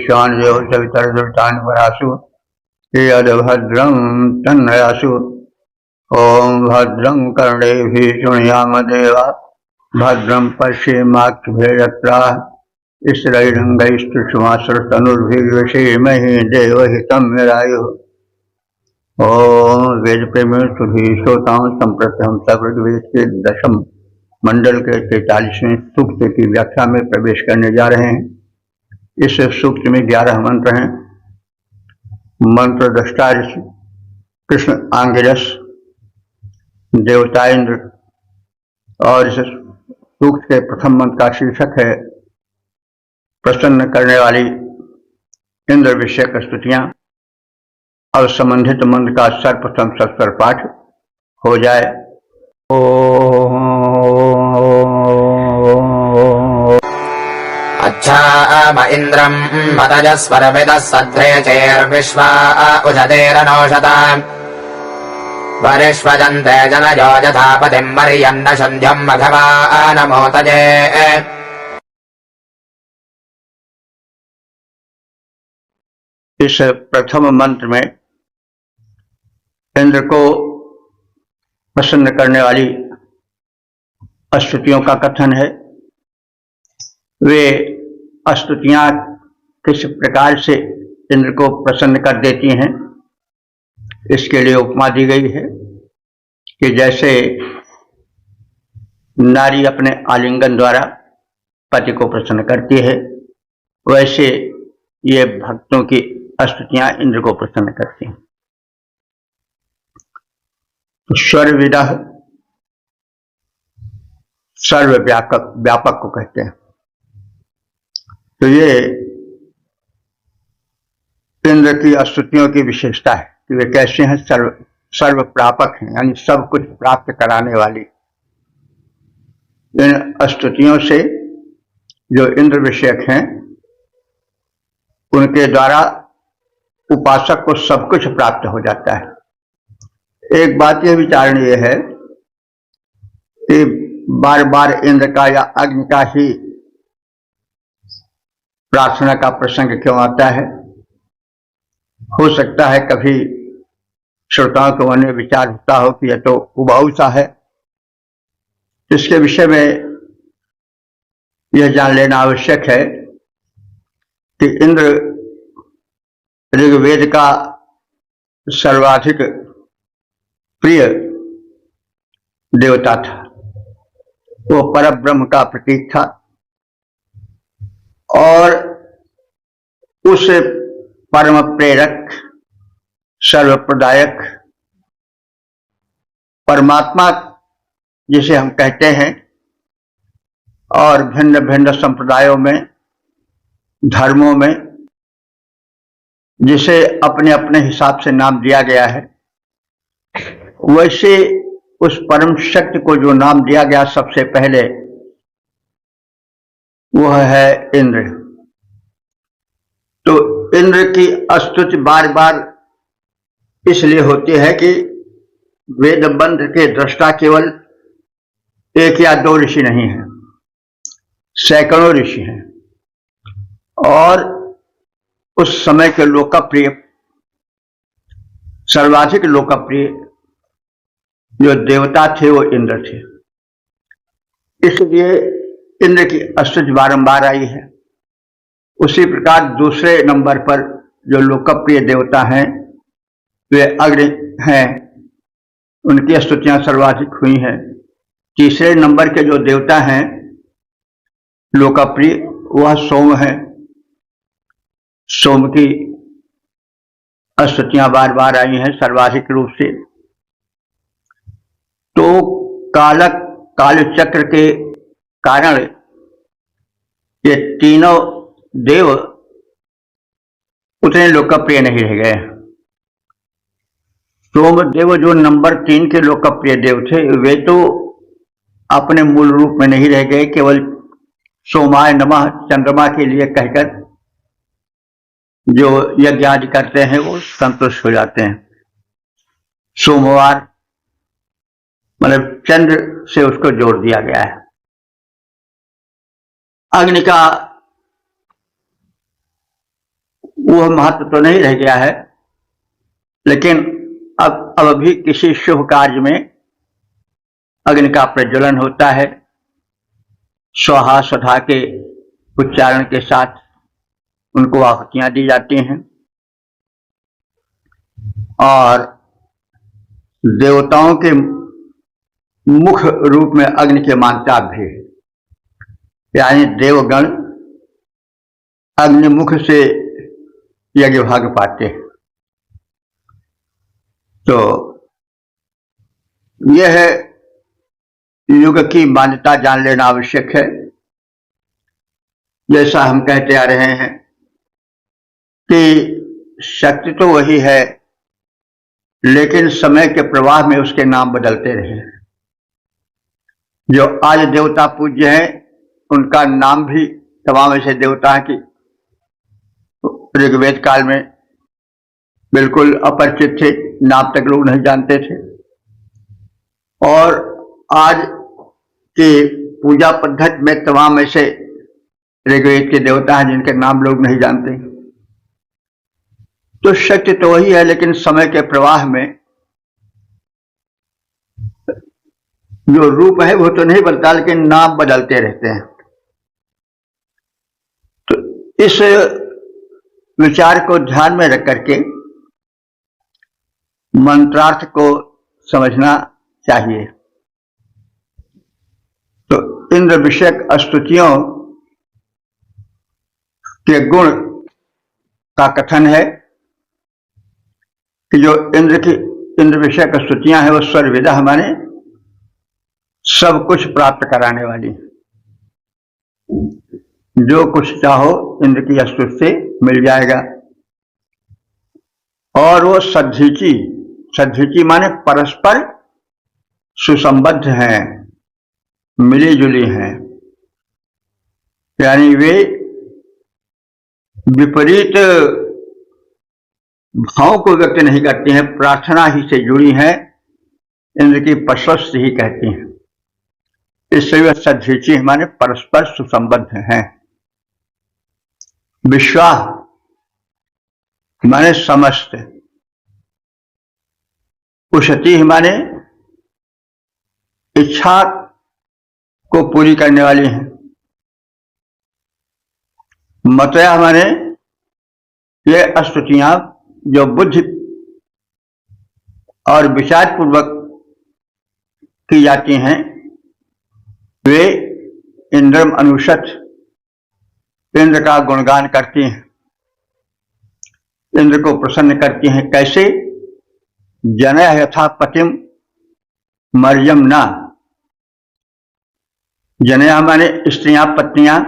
ईशान देव सवितर्दुष्टान परासु यद्भद्रं तन्नयासु। ओम भद्रं कर्णेभिः शृणुयाम देवा भद्रं पश्येमाक्षभिर्यत्राः स्थिरैरङ्गैस्तुष्टुमासुरतनुर्भिर्यसेमहि देवहितं यदायुः। ओम वेद प्रेम सुधी श्रोताओं संप्रति हम सब ऋग्वेद के दशम मंडल के 43वें सूक्त की व्याख्या में प्रवेश करने जा रहे हैं। इस सूक्त में 11 मंत्र हैं। मंत्र दृष्टा कृष्ण आंगिरस देवता इंद्र, और इस सूक्त के प्रथम मंत्र का शीर्षक है प्रसन्न करने वाली इंद्र विषयक स्तुतियां। और संबंधित मंत्र का सर्वप्रथम सत्वर पाठ हो जाए। अच्छाम इंद्रम मतजस्वरविदः सध्रेचैर्विश्वा उषधेरनौषधाम् वरिष्वजन्ते जनयो यथापतिम् मर्यन्न सन्ध्यम् मघवानमोतजे। इस प्रथम मंत्र में इंद्र को प्रसन्न करने वाली स्तुतियों का कथन है। वे स्तुतियां किस प्रकार से इंद्र को प्रसन्न कर देती हैं, इसके लिए उपमा दी गई है कि जैसे नारी अपने आलिंगन द्वारा पति को प्रसन्न करती है, वैसे ये भक्तों की स्तुतियां इंद्र को प्रसन्न करती हैं। सर्वविदः व्यापक को कहते हैं। तो ये इंद्र की स्तुतियों की विशेषता है कि वे कैसे हैं, सर्व प्रापक हैं, यानी सब कुछ प्राप्त कराने वाली। इन स्तुतियों से जो इंद्र विषयक हैं उनके द्वारा उपासक को सब कुछ प्राप्त हो जाता है। एक बात यह विचारणीय है कि बार बार इंद्र का या अग्नि का ही प्रार्थना का प्रसंग क्यों आता है। हो सकता है कभी श्रोताओं को मन में विचार होता हो कि यह तो उबाऊ सा है। इसके विषय में यह जान लेना आवश्यक है कि इंद्र ऋग्वेद का सर्वाधिक प्रिय देवता था। वो परब्रह्म का प्रतीक था और उस परम प्रेरक, सर्वप्रदायक परमात्मा जिसे हम कहते हैं, और भिन्न भिन्न संप्रदायों में, धर्मों में जिसे अपने अपने हिसाब से नाम दिया गया है, वैसे उस परम शक्ति को जो नाम दिया गया सबसे पहले, वह है इंद्र। तो इंद्र की स्तुति बार बार इसलिए होती है कि वेद मंत्र के दृष्टा केवल एक या दो ऋषि नहीं हैं, सैकड़ों ऋषि हैं। और उस समय के लोकप्रिय, सर्वाधिक लोकप्रिय जो देवता थे वो इंद्र थे। इसलिए इंद्र की स्तुति बारंबार आई है। उसी प्रकार दूसरे नंबर पर जो लोकप्रिय देवता हैं वे अग्नि हैं, उनकी स्तुतियां सर्वाधिक हुई हैं। तीसरे नंबर के जो देवता हैं लोकप्रिय, वह सोम है। सोम की स्तुतियां बार बार आई हैं सर्वाधिक रूप से। तो कालचक्र के कारण ये तीनों देव उतने लोकप्रिय नहीं रह गए। सोमदेव जो नंबर 3 के लोकप्रिय देव थे, वे तो अपने मूल रूप में नहीं रह गए, केवल सोमाय नमः चंद्रमा के लिए कहकर जो यज्ञ आदि करते हैं वो संतुष्ट हो जाते हैं। सोमवार मतलब चंद्र से उसको जोड़ दिया गया है। अग्नि का वह महत्व तो नहीं रह गया है, लेकिन अब भी किसी शुभ कार्य में अग्नि का प्रज्वलन होता है, स्वाहा स्वधा के उच्चारण के साथ उनको आहुतियां दी जाती हैं और देवताओं के मुख रूप में अग्नि के मानता भी है, यानी देवगण अग्निमुख से यज्ञ भाग पाते हैं। तो यह है युग की मान्यता जान लेना आवश्यक है। जैसा हम कहते आ रहे हैं कि शक्ति तो वही है, लेकिन समय के प्रवाह में उसके नाम बदलते रहे। जो आज देवता पूज्य हैं उनका नाम भी तमाम ऐसे देवता हैं कि ऋग्वेद काल में बिल्कुल अपरिचित थे, नाम तक लोग नहीं जानते थे, और आज के पूजा पद्धति में तमाम ऐसे ऋग्वेद के देवता हैं जिनके नाम लोग नहीं जानते। तो शक्ति तो वही है, लेकिन समय के प्रवाह में जो रूप है वो तो नहीं बदलता, लेकिन नाम बदलते रहते हैं। तो इस विचार को ध्यान में रख करके मंत्रार्थ को समझना चाहिए। तो इंद्र विषयक स्तुतियों के गुण का कथन है कि जो इंद्र विषयक स्तुतियां हैं वो सर्वविदा माने सब कुछ प्राप्त कराने वाली, जो कुछ चाहो इंद्र की स्तुति से मिल जाएगा। और वो सद्धीची माने परस्पर सुसंबद्ध हैं, मिली जुली हैं, यानी वे विपरीत भाव को व्यक्त नहीं करती हैं, प्रार्थना ही से जुड़ी हैं, इंद्र की प्रशस्ति ही कहती हैं। इससे वे सद्धीची माने परस्पर सुसंबद्ध हैं। विश्वास माने समस्त, उशति माने इच्छा को पूरी करने वाली हैं। मतया माने ये स्तुतियां जो बुद्धि और विचार पूर्वक की जाती हैं, वे इंद्रम अनुषत इंद्र का गुणगान करती हैं, इंद्र को प्रसन्न करती हैं। कैसे? जनया यथा पतिम मरियम ना, जनया माने स्त्रियां, पत्नियां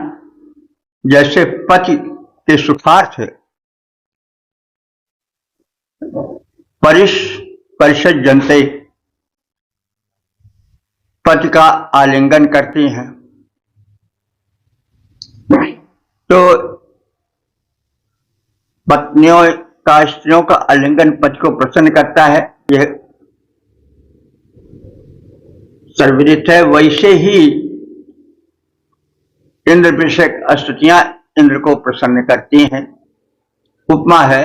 जैसे पति के सुखार्थ परिषद जनते पति का आलिंगन करती हैं। तो पत्नियों का, स्त्रियों का आलिंगन पति को प्रसन्न करता है, यह सर्वविदित है। वैसे ही इंद्र विषयक स्तुतियां इंद्र को प्रसन्न करती हैं। उपमा है,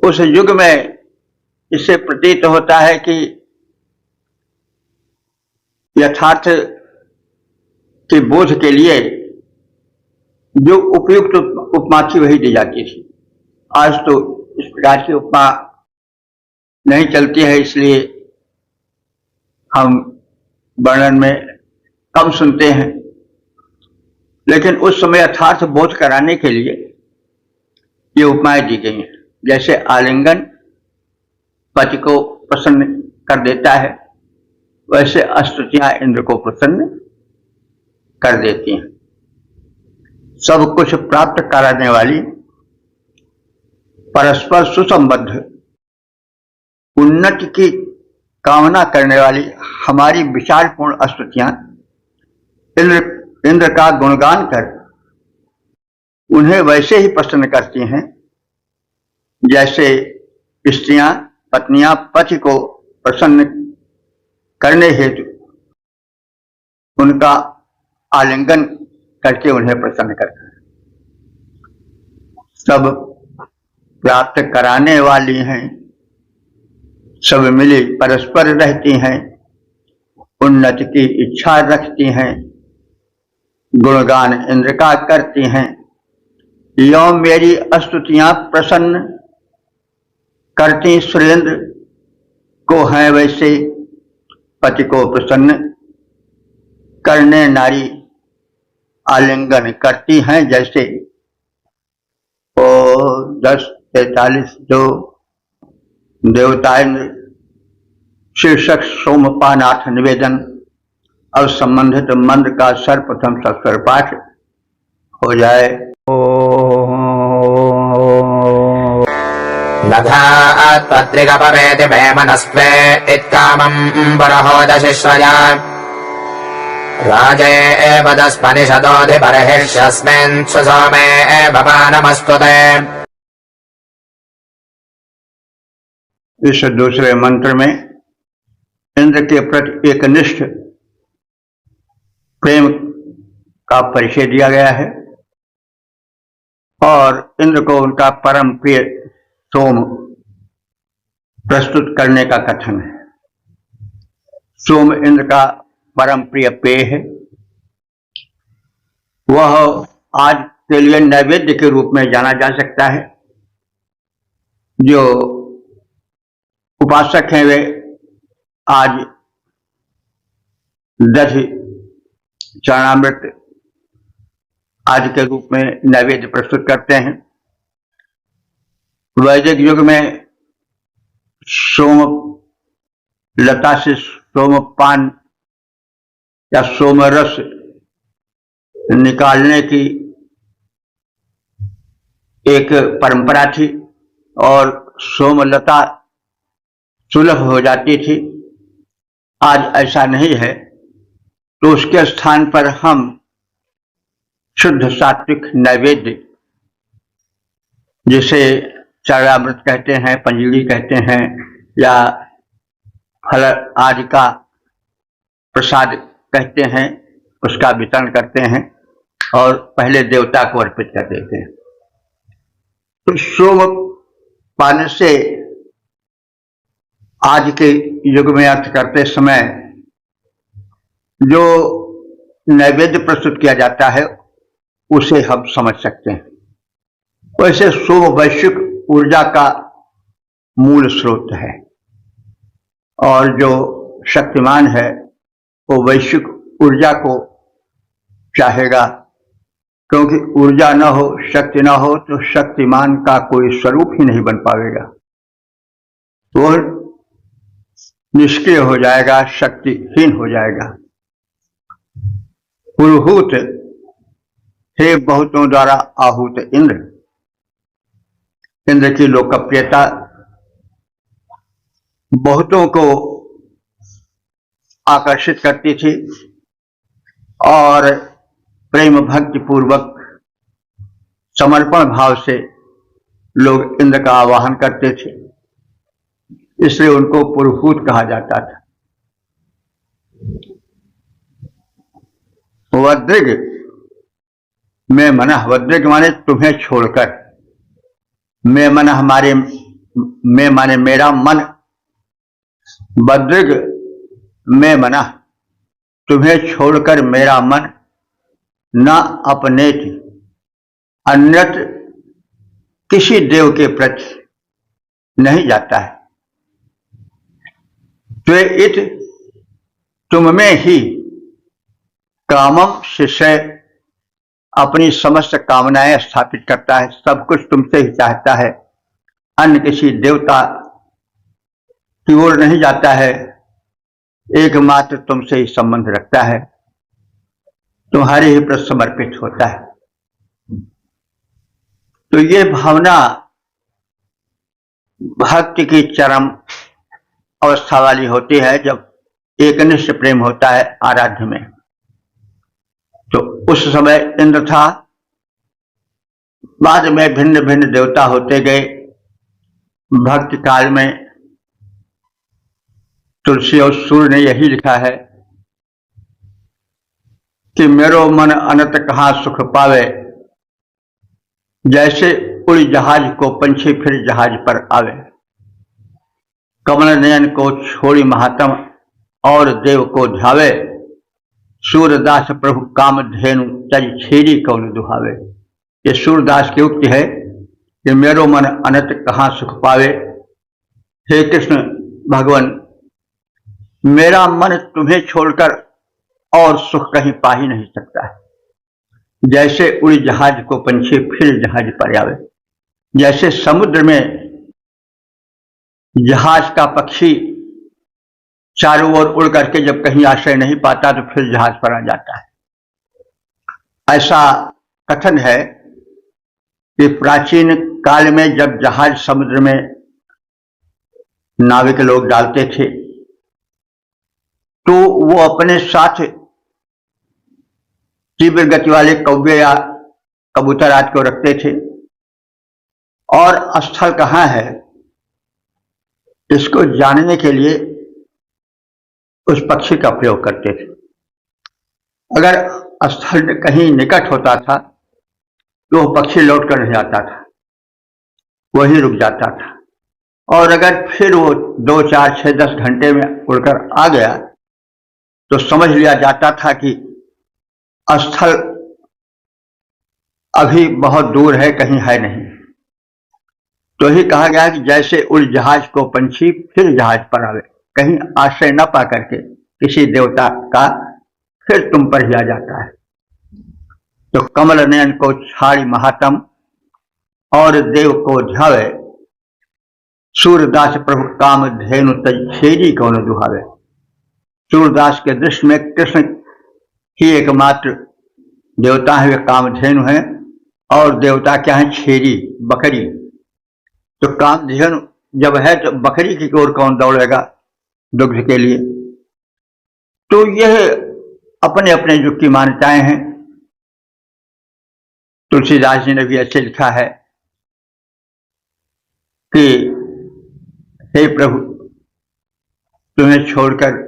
उस युग में इससे प्रतीत होता है कि यथार्थ के बोध के लिए जो उपयुक्त उपमा थी वही दी जाती थी। आज तो इस प्रकार की उपमा नहीं चलती है, इसलिए हम वर्णन में कम सुनते हैं। लेकिन उस समय यथार्थ बोध कराने के लिए ये उपमाएं दी गई हैं। जैसे आलिंगन पति को प्रसन्न कर देता है, वैसे स्तुतियां इंद्र को प्रसन्न कर देती हैं। सब कुछ प्राप्त कराने वाली, परस्पर सुसंबद्ध, उन्नति की कामना करने वाली हमारी विचारपूर्ण स्तुतियां इंद्र का गुणगान कर उन्हें वैसे ही प्रसन्न करती हैं जैसे स्त्रियां, पत्नियां पति को प्रसन्न करने हेतु उनका आलिंगन करके उन्हें प्रसन्न करते हैं। सब प्राप्त कराने वाली हैं, सब मिली परस्पर रहती हैं, उन्नति की इच्छा रखती हैं, गुणगान इंद्र का करती हैं। यो मेरी स्तुतियां प्रसन्न करती सुरेंद्र को हैं, वैसे पति को प्रसन्न करने नारी आलिंगन करती हैं जैसे। ओ 10:43 जो देवता इंद्र शीर्षक सोमपानाथ निवेदन। अब संबंधित मंत्र का सर्वप्रथम सत्स्वर पाठ हो जाए। लघात्पत्रिकपवेति मे मनस्त्वे इत्कामम् परहोदशिश्रया राजे एवदस्पनिषदोऽधिपरिहिष्यस्मिन् सुसोमे भवानमस्तुते। इस दूसरे मंत्र में इंद्र के प्रति एकनिष्ठ प्रेम का परिचय दिया गया है और इंद्र को उनका परम प्रिय सोम प्रस्तुत करने का कथन है। सोम इंद्र का परम प्रिय पेय है। वह आज के लिए नैवेद्य के रूप में जाना जा सकता है। जो उपासक हैं वे आज दधि चरणामृत आदि के रूप में नैवेद्य प्रस्तुत करते हैं। वैदिक युग में सोम लता से सोमपान या सोमरस निकालने की एक परंपरा थी और सोमलता सुलभ हो जाती थी। आज ऐसा नहीं है, तो उसके स्थान पर हम शुद्ध सात्विक नैवेद्य, जिसे चरणामृत कहते हैं, पंजीरी कहते हैं या फल आदि का प्रसाद कहते हैं, उसका वितरण करते हैं और पहले देवता को अर्पित कर देते हैं। तो सोम पान से आज के युग में अर्थ करते समय जो नैवेद्य प्रस्तुत किया जाता है उसे हम समझ सकते हैं। वैसे सोम वैश्विक ऊर्जा का मूल स्रोत है और जो शक्तिमान है वो वैश्विक ऊर्जा को चाहेगा, क्योंकि ऊर्जा न हो, शक्ति न हो तो शक्तिमान का कोई स्वरूप ही नहीं बन पाएगा। वो निष्क्रिय हो जाएगा, शक्तिहीन हो जाएगा। पुरुहूत हे बहुतों द्वारा आहूत इंद्र। इंद्र की लोकप्रियता बहुतों को आकर्षित करती थी और प्रेम भक्ति पूर्वक समर्पण भाव से लोग इंद्र का आवाहन करते थे, इसलिए उनको पुरुहूत कहा जाता था। वद्रिग में मनः, वद्रिग माने तुम्हें छोड़कर, मैं मन हमारे, मैं माने मेरा मन, वद्रिग में मना तुम्हें छोड़कर मेरा मन न अपने थी अन्यत्र किसी देव के प्रति नहीं जाता है। त्वे इत तुम में ही कामम शिष्य अपनी समस्त कामनाएं स्थापित करता है, सब कुछ तुमसे ही चाहता है, अन्य किसी देवता की ओर नहीं जाता है, एकमात्र तुमसे ही संबंध रखता है, तुम्हारे ही प्रति समर्पित होता है। तो ये भावना भक्ति की चरम अवस्था वाली होती है जब एकनिष्ठ प्रेम होता है आराध्य में। तो उस समय इंद्र था, बाद में भिन्न भिन्न देवता होते गए। भक्ति काल में तुलसी और सूर्य ने यही लिखा है कि मेरो मन अनंत कहाँ सुख पावे, जैसे उड़ी जहाज को पंछी फिर जहाज पर आवे। कमल नयन को छोड़ी महात्म और देव को ध्यावे। सूरदास प्रभु काम धेनु तज छेरी कौन दुहावे। ये सूरदास की उक्ति है कि मेरो मन अनंत कहाँ सुख पावे। हे कृष्ण भगवान, मेरा मन तुम्हें छोड़कर और सुख कहीं पा ही नहीं सकता है। जैसे उड़ी जहाज को पंछी फिर जहाज पर आवे, जैसे समुद्र में जहाज का पक्षी चारों ओर उड़ करके जब कहीं आश्रय नहीं पाता तो फिर जहाज पर आ जाता है। ऐसा कथन है कि प्राचीन काल में जब जहाज समुद्र में नाविक लोग डालते थे तो वो अपने साथ तीव्र गति वाले कौवे या कबूतर आदि को रखते थे और स्थल कहाँ है इसको जानने के लिए उस पक्षी का प्रयोग करते थे। अगर स्थल कहीं निकट होता था तो वह पक्षी लौटकर नहीं आता था, वही रुक जाता था। और अगर फिर वो 2, 4, 6, 10 घंटे में उड़कर आ गया तो समझ लिया जाता था कि स्थल अभी बहुत दूर है, कहीं है नहीं। तो ही कहा गया कि जैसे उड़ जहाज को पंछी फिर जहाज पर आवे, कहीं आश्रय न पा करके किसी देवता का फिर तुम पर ही आ जाता है। तो कमल नयन को छाड़ी महात्म और देव को ध्यावे। सूरदास प्रभु काम धेनु तज छेरी कौन दुहावे। सूरदास के दृष्टि में कृष्ण ही एकमात्र देवता है, वे कामधेनु हैं। और देवता क्या है? छेरी, बकरी। तो कामधेनु जब है तो बकरी की ओर कौन दौड़ेगा दुग्ध के लिए? तो यह अपने अपने युग की मान्यताएं हैं। तुलसीदास जी ने भी ऐसे लिखा है कि हे प्रभु, तुम्हें छोड़कर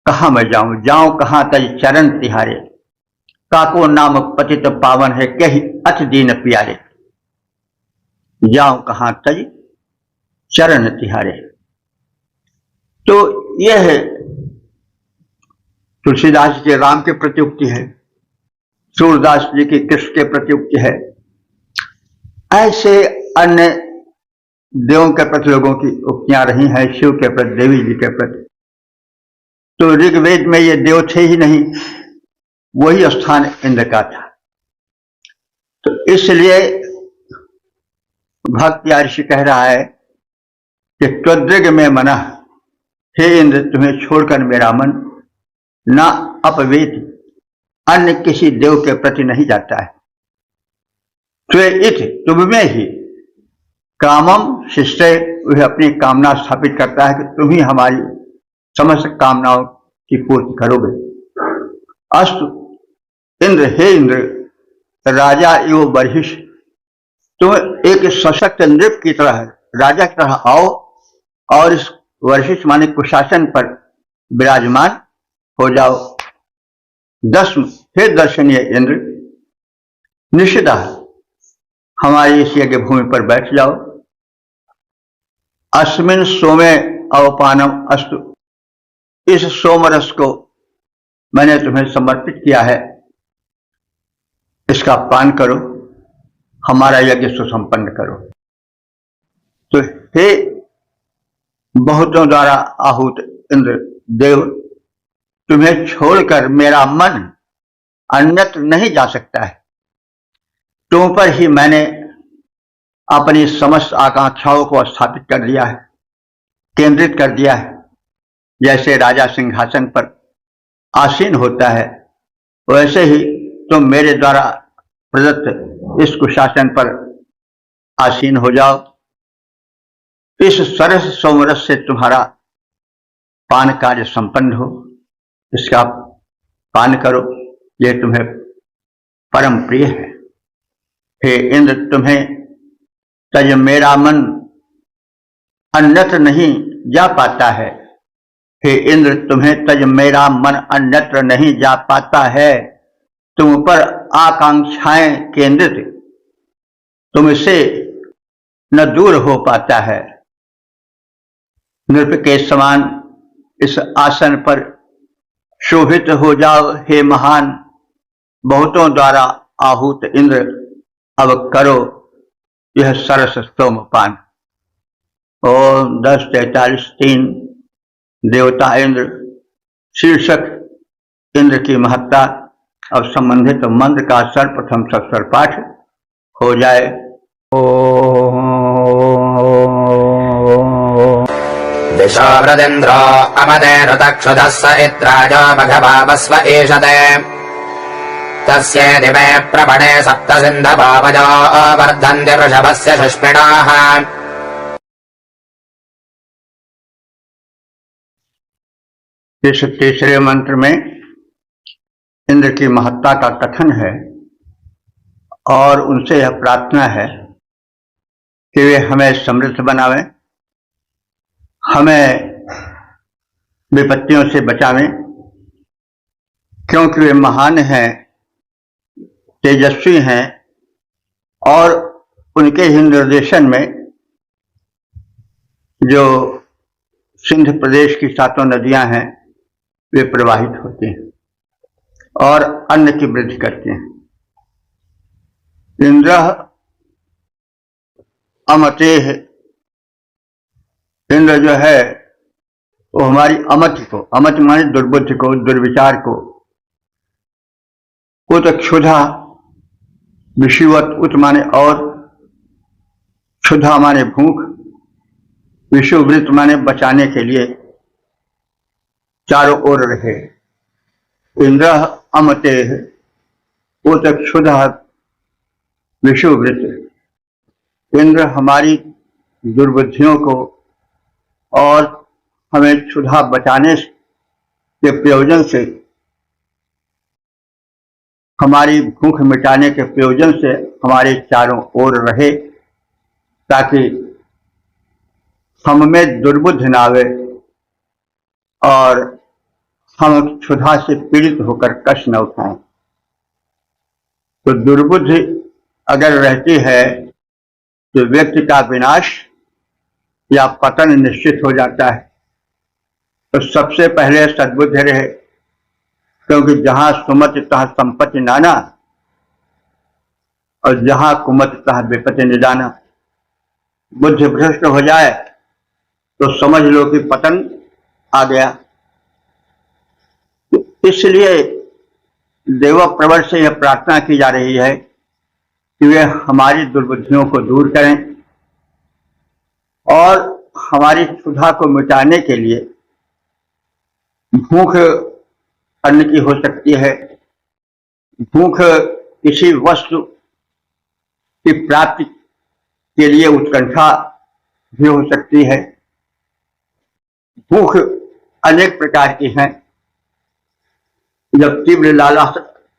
कहां मैं जाऊं, जाऊं कहां तज चरण तिहारे। काको नाम पतित पावन है, कही अति दीन प्यारे। जाऊं कहां तज चरण तिहारे। तो यह है तुलसीदास जी के राम के प्रति उक्ति है, सूरदास जी की कृष्ण के प्रति उक्ति है। ऐसे अन्य देवों के प्रति लोगों की उक्तियां रही हैं, शिव के प्रति, देवी जी के प्रति। तो ऋग्वेद में ये देव थे ही नहीं, वही स्थान इंद्र का था। तो इसलिए भक्त ऋषि कह रहा है कि त्वदृग में मना, हे इंद्र तुम्हें छोड़कर मेरा मन न अपवेत, अन्य किसी देव के प्रति नहीं जाता है। त्वे इत, तुम में ही कामम शिष्टे, वह अपनी कामना स्थापित करता है कि तुम ही हमारी समस्त कामनाओं की पूर्ति करोगे। अस्तु इंद्र, हे इंद्र, राजा एवं बर्हिष, तुम एक सशक्त नृप की तरह, राजा की तरह आओ और इस वर्षिष्ठ माने कुशासन पर विराजमान हो जाओ। 10, हे दर्शनीय इंद्र, निषिदा हमारी इस यज्ञ भूमि पर बैठ जाओ। अस्मिन सोमे अवपानम अस्तु, इस सोमरस को मैंने तुम्हें समर्पित किया है, इसका पान करो, हमारा यज्ञ सुसंपन्न करो। तो हे बहुतों द्वारा आहूत इंद्र देव, तुम्हें छोड़कर मेरा मन अन्यत्र नहीं जा सकता है। तुम पर ही मैंने अपनी समस्त आकांक्षाओं को स्थापित कर दिया है, केंद्रित कर दिया है। जैसे राजा सिंहासन पर आसीन होता है, वैसे ही तुम मेरे द्वारा प्रदत्त इस कुशासन पर आसीन हो जाओ। इस सरस सोमरस से तुम्हारा पान कार्य संपन्न हो, इसका पान करो, यह तुम्हें परम प्रिय है। हे इंद्र, तुम्हें तज मेरा मन अन्यत्र नहीं जा पाता है। हे इंद्र, तुम्हें तज मेरा मन अन्यत्र नहीं जा पाता है। तुम पर आकांक्षाएं केंद्रित तुमसे न दूर हो पाता है। नृप के समान इस आसन पर शोभित हो जाओ हे महान, बहुतों द्वारा आहूत इंद्र, अब करो यह सरस सोमपान। ओम 10:43-3 देवता इंद्र शीर्षक इंद्र की महत्ता और संबंधित मंत्र का सर्वप्रथम सत्सर पाठ हो जाए। दिशो वृदिन्द्रो अमदे ऋतक्षुधः स इत्राजो मघवावस्व ईशते तस्य दिवे प्रपणे सप्त सिन्धवो वर्धन्ति वृषभस्य शुष्मिणाः। इस तीसरे मंत्र में इंद्र की महत्ता का कथन है और उनसे यह प्रार्थना है कि वे हमें समृद्ध बनावें, हमें विपत्तियों से बचावें, क्योंकि वे महान हैं, तेजस्वी हैं और उनके ही निर्देशन में जो सिंध प्रदेश की 7 नदियां हैं वे प्रवाहित होती हैं और अन्न की वृद्धि करती हैं। इंद्र अमतेह, इंद्र जो है वो हमारी अमति को, अमति माने दुर्बुद्धि को, दुर्विचार को, उत क्षुधा विषुवत, उत माने और, क्षुधा माने भूख, विषुवृत माने बचाने के लिए चारों ओर रहे। इंद्र अमतेह उत क्षुधा विषुवृत, इंद्र हमारी दुर्बुद्धियों को और हमें क्षुधा बचाने के प्रयोजन से, हमारी भूख मिटाने के प्रयोजन से हमारे चारों ओर रहे, ताकि हम में दुर्बुद्धि न आवे और हम क्षुधा से पीड़ित होकर कष्ट न उठाएं। तो दुर्बुद्धि अगर रहती है तो व्यक्ति का विनाश या पतन निश्चित हो जाता है। तो सबसे पहले सद्बुद्धि रहे, क्योंकि जहां सुमति तहाँ संपत्ति नाना और जहां कुमति तहाँ विपत्ति निदाना। बुद्धि भ्रष्ट हो जाए तो समझ लो कि पतन आ गया। तो इसलिए देव प्रवर से यह प्रार्थना की जा रही है कि वे हमारी दुर्बुद्धियों को दूर करें और हमारी क्षुधा को मिटाने के लिए, भूख अन्न की हो सकती है, भूख किसी वस्तु की प्राप्ति के लिए उत्कंठा भी हो सकती है। भूख अनेक प्रकार की है। जब तीव्र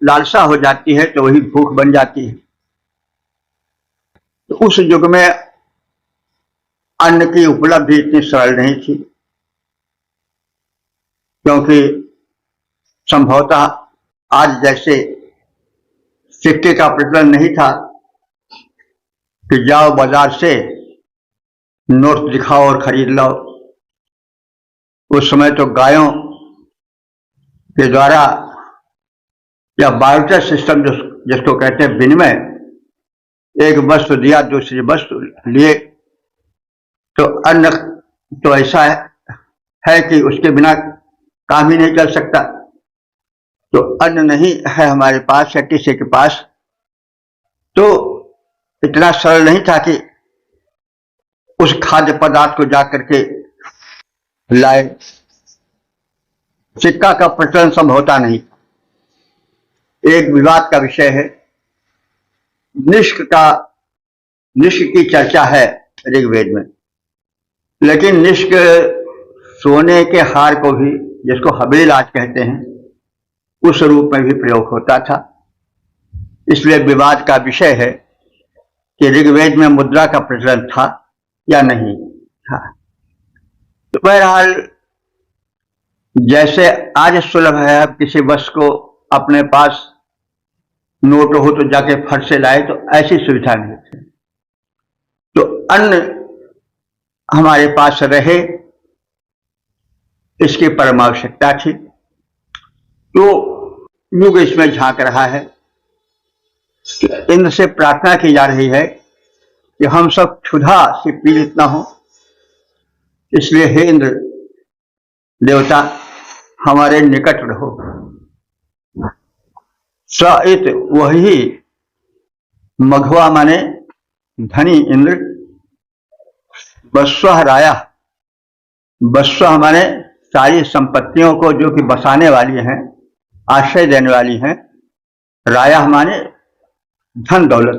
लालसा हो जाती है तो वही भूख बन जाती है। तो उस युग में अन्न की उपलब्धि इतनी सरल नहीं थी, क्योंकि संभवतः आज जैसे सिक्के का प्रचलन नहीं था कि जाओ बाजार से नोट दिखाओ और खरीद लो। उस समय तो गायों के द्वारा या बार्टर सिस्टम जिसको कहते हैं विनिमय, एक वस्तु दिया दूसरी वस्तु लिए, तो अन्न तो ऐसा है कि उसके बिना काम ही नहीं चल सकता। तो अन्न नहीं है हमारे पास या किसी के पास, तो इतना सरल नहीं था कि उस खाद्य पदार्थ को जाकर के लाए। सिक्का का प्रचलन संभवता नहीं। एक विवाद का विषय है। निष्क की चर्चा है ऋग्वेद में, लेकिन निष्क सोने के हार को भी, जिसको हबेल आज कहते हैं, उस रूप में भी प्रयोग होता था। इसलिए विवाद का विषय है कि ऋग्वेद में मुद्रा का प्रचलन था या नहीं था। तो बहरहाल जैसे आज सुलभ है, अब किसी वस्तु को अपने पास नोट हो तो जाके फट से लाए, तो ऐसी सुविधा नहीं थी। तो अन्न हमारे पास रहे, इसकी परम आवश्यकता थी। तो युग इसमें झांक रहा है कि इंद्र से प्रार्थना की जा रही है कि हम सब क्षुधा से पीड़ित न हो, इसलिए हे इंद्र देवता हमारे निकट रहो। स वही मघवा माने धनी इंद्र, बस्व राया, बस्व माने सारी संपत्तियों को जो कि बसाने वाली हैं, आश्रय देने वाली हैं। राया माने धन दौलत,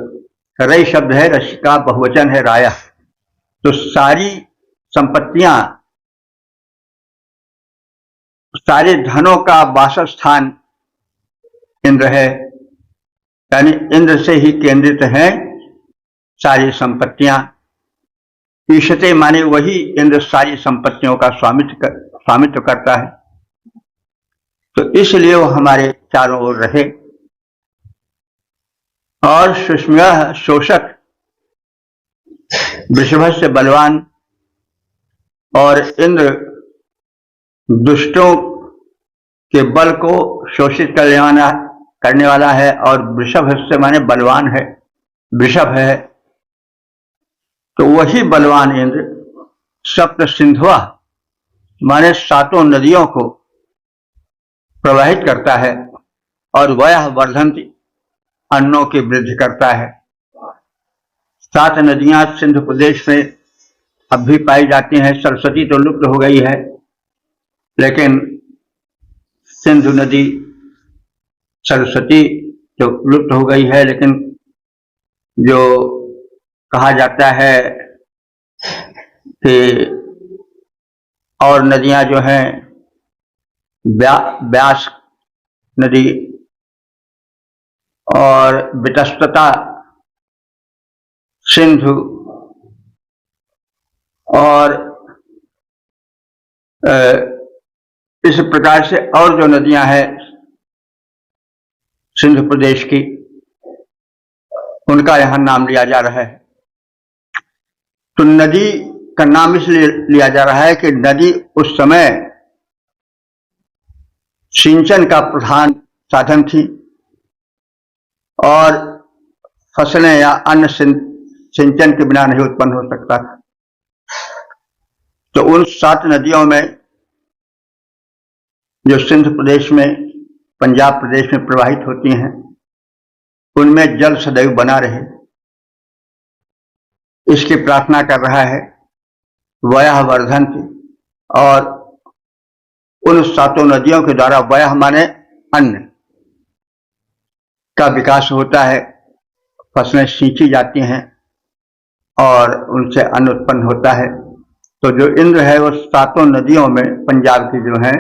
रई शब्द है, रश का बहुवचन है राया। तो सारी संपत्तियां, सारे धनों का वासस्थान इंद्र है, यानी इंद्र से ही केंद्रित है सारी संपत्तियां। ईशते माने वही इंद्र सारी संपत्तियों का स्वामित्व करता है। तो इसलिए वो हमारे चारों ओर रहे। और सुष्म्यः शोषक, वृषभ से बलवान, और इंद्र दुष्टों के बल को शोषित करने वाला है। और वृषभ से माने बलवान है, वृषभ है। तो वही बलवान इंद्र सप्त सिंधुआ माने सातों नदियों को प्रवाहित करता है, और वयः वर्धन्ति अन्नों की वृद्धि करता है। 7 नदियां सिंधु प्रदेश में अब भी पाई जाती हैं। सरस्वती तो लुप्त हो गई है, लेकिन सिंधु नदी, सरस्वती तो लुप्त हो गई है, लेकिन जो कहा जाता है कि और नदियां जो हैं, व्यास नदी और वितस्तता, सिंधु, और इस प्रकार से और जो नदियां हैं सिंधु प्रदेश की, उनका यहां नाम लिया जा रहा है। तो नदी का नाम इसलिए लिया जा रहा है कि नदी उस समय सिंचन का प्रधान साधन थी, और फसलें या अन्न सिंचन के बिना नहीं उत्पन्न हो सकता था। तो उन 7 नदियों में जो सिंध प्रदेश में, पंजाब प्रदेश में प्रवाहित होती हैं, उनमें जल सदैव बना रहे, इसकी प्रार्थना कर रहा है। वयः वर्धन्ति, और उन 7 नदियों के द्वारा, वयः माने अन्न का विकास होता है, फसलें सींची जाती हैं और उनसे अन्न उत्पन्न होता है। तो जो इंद्र है वो 7 नदियों में, पंजाब की जो है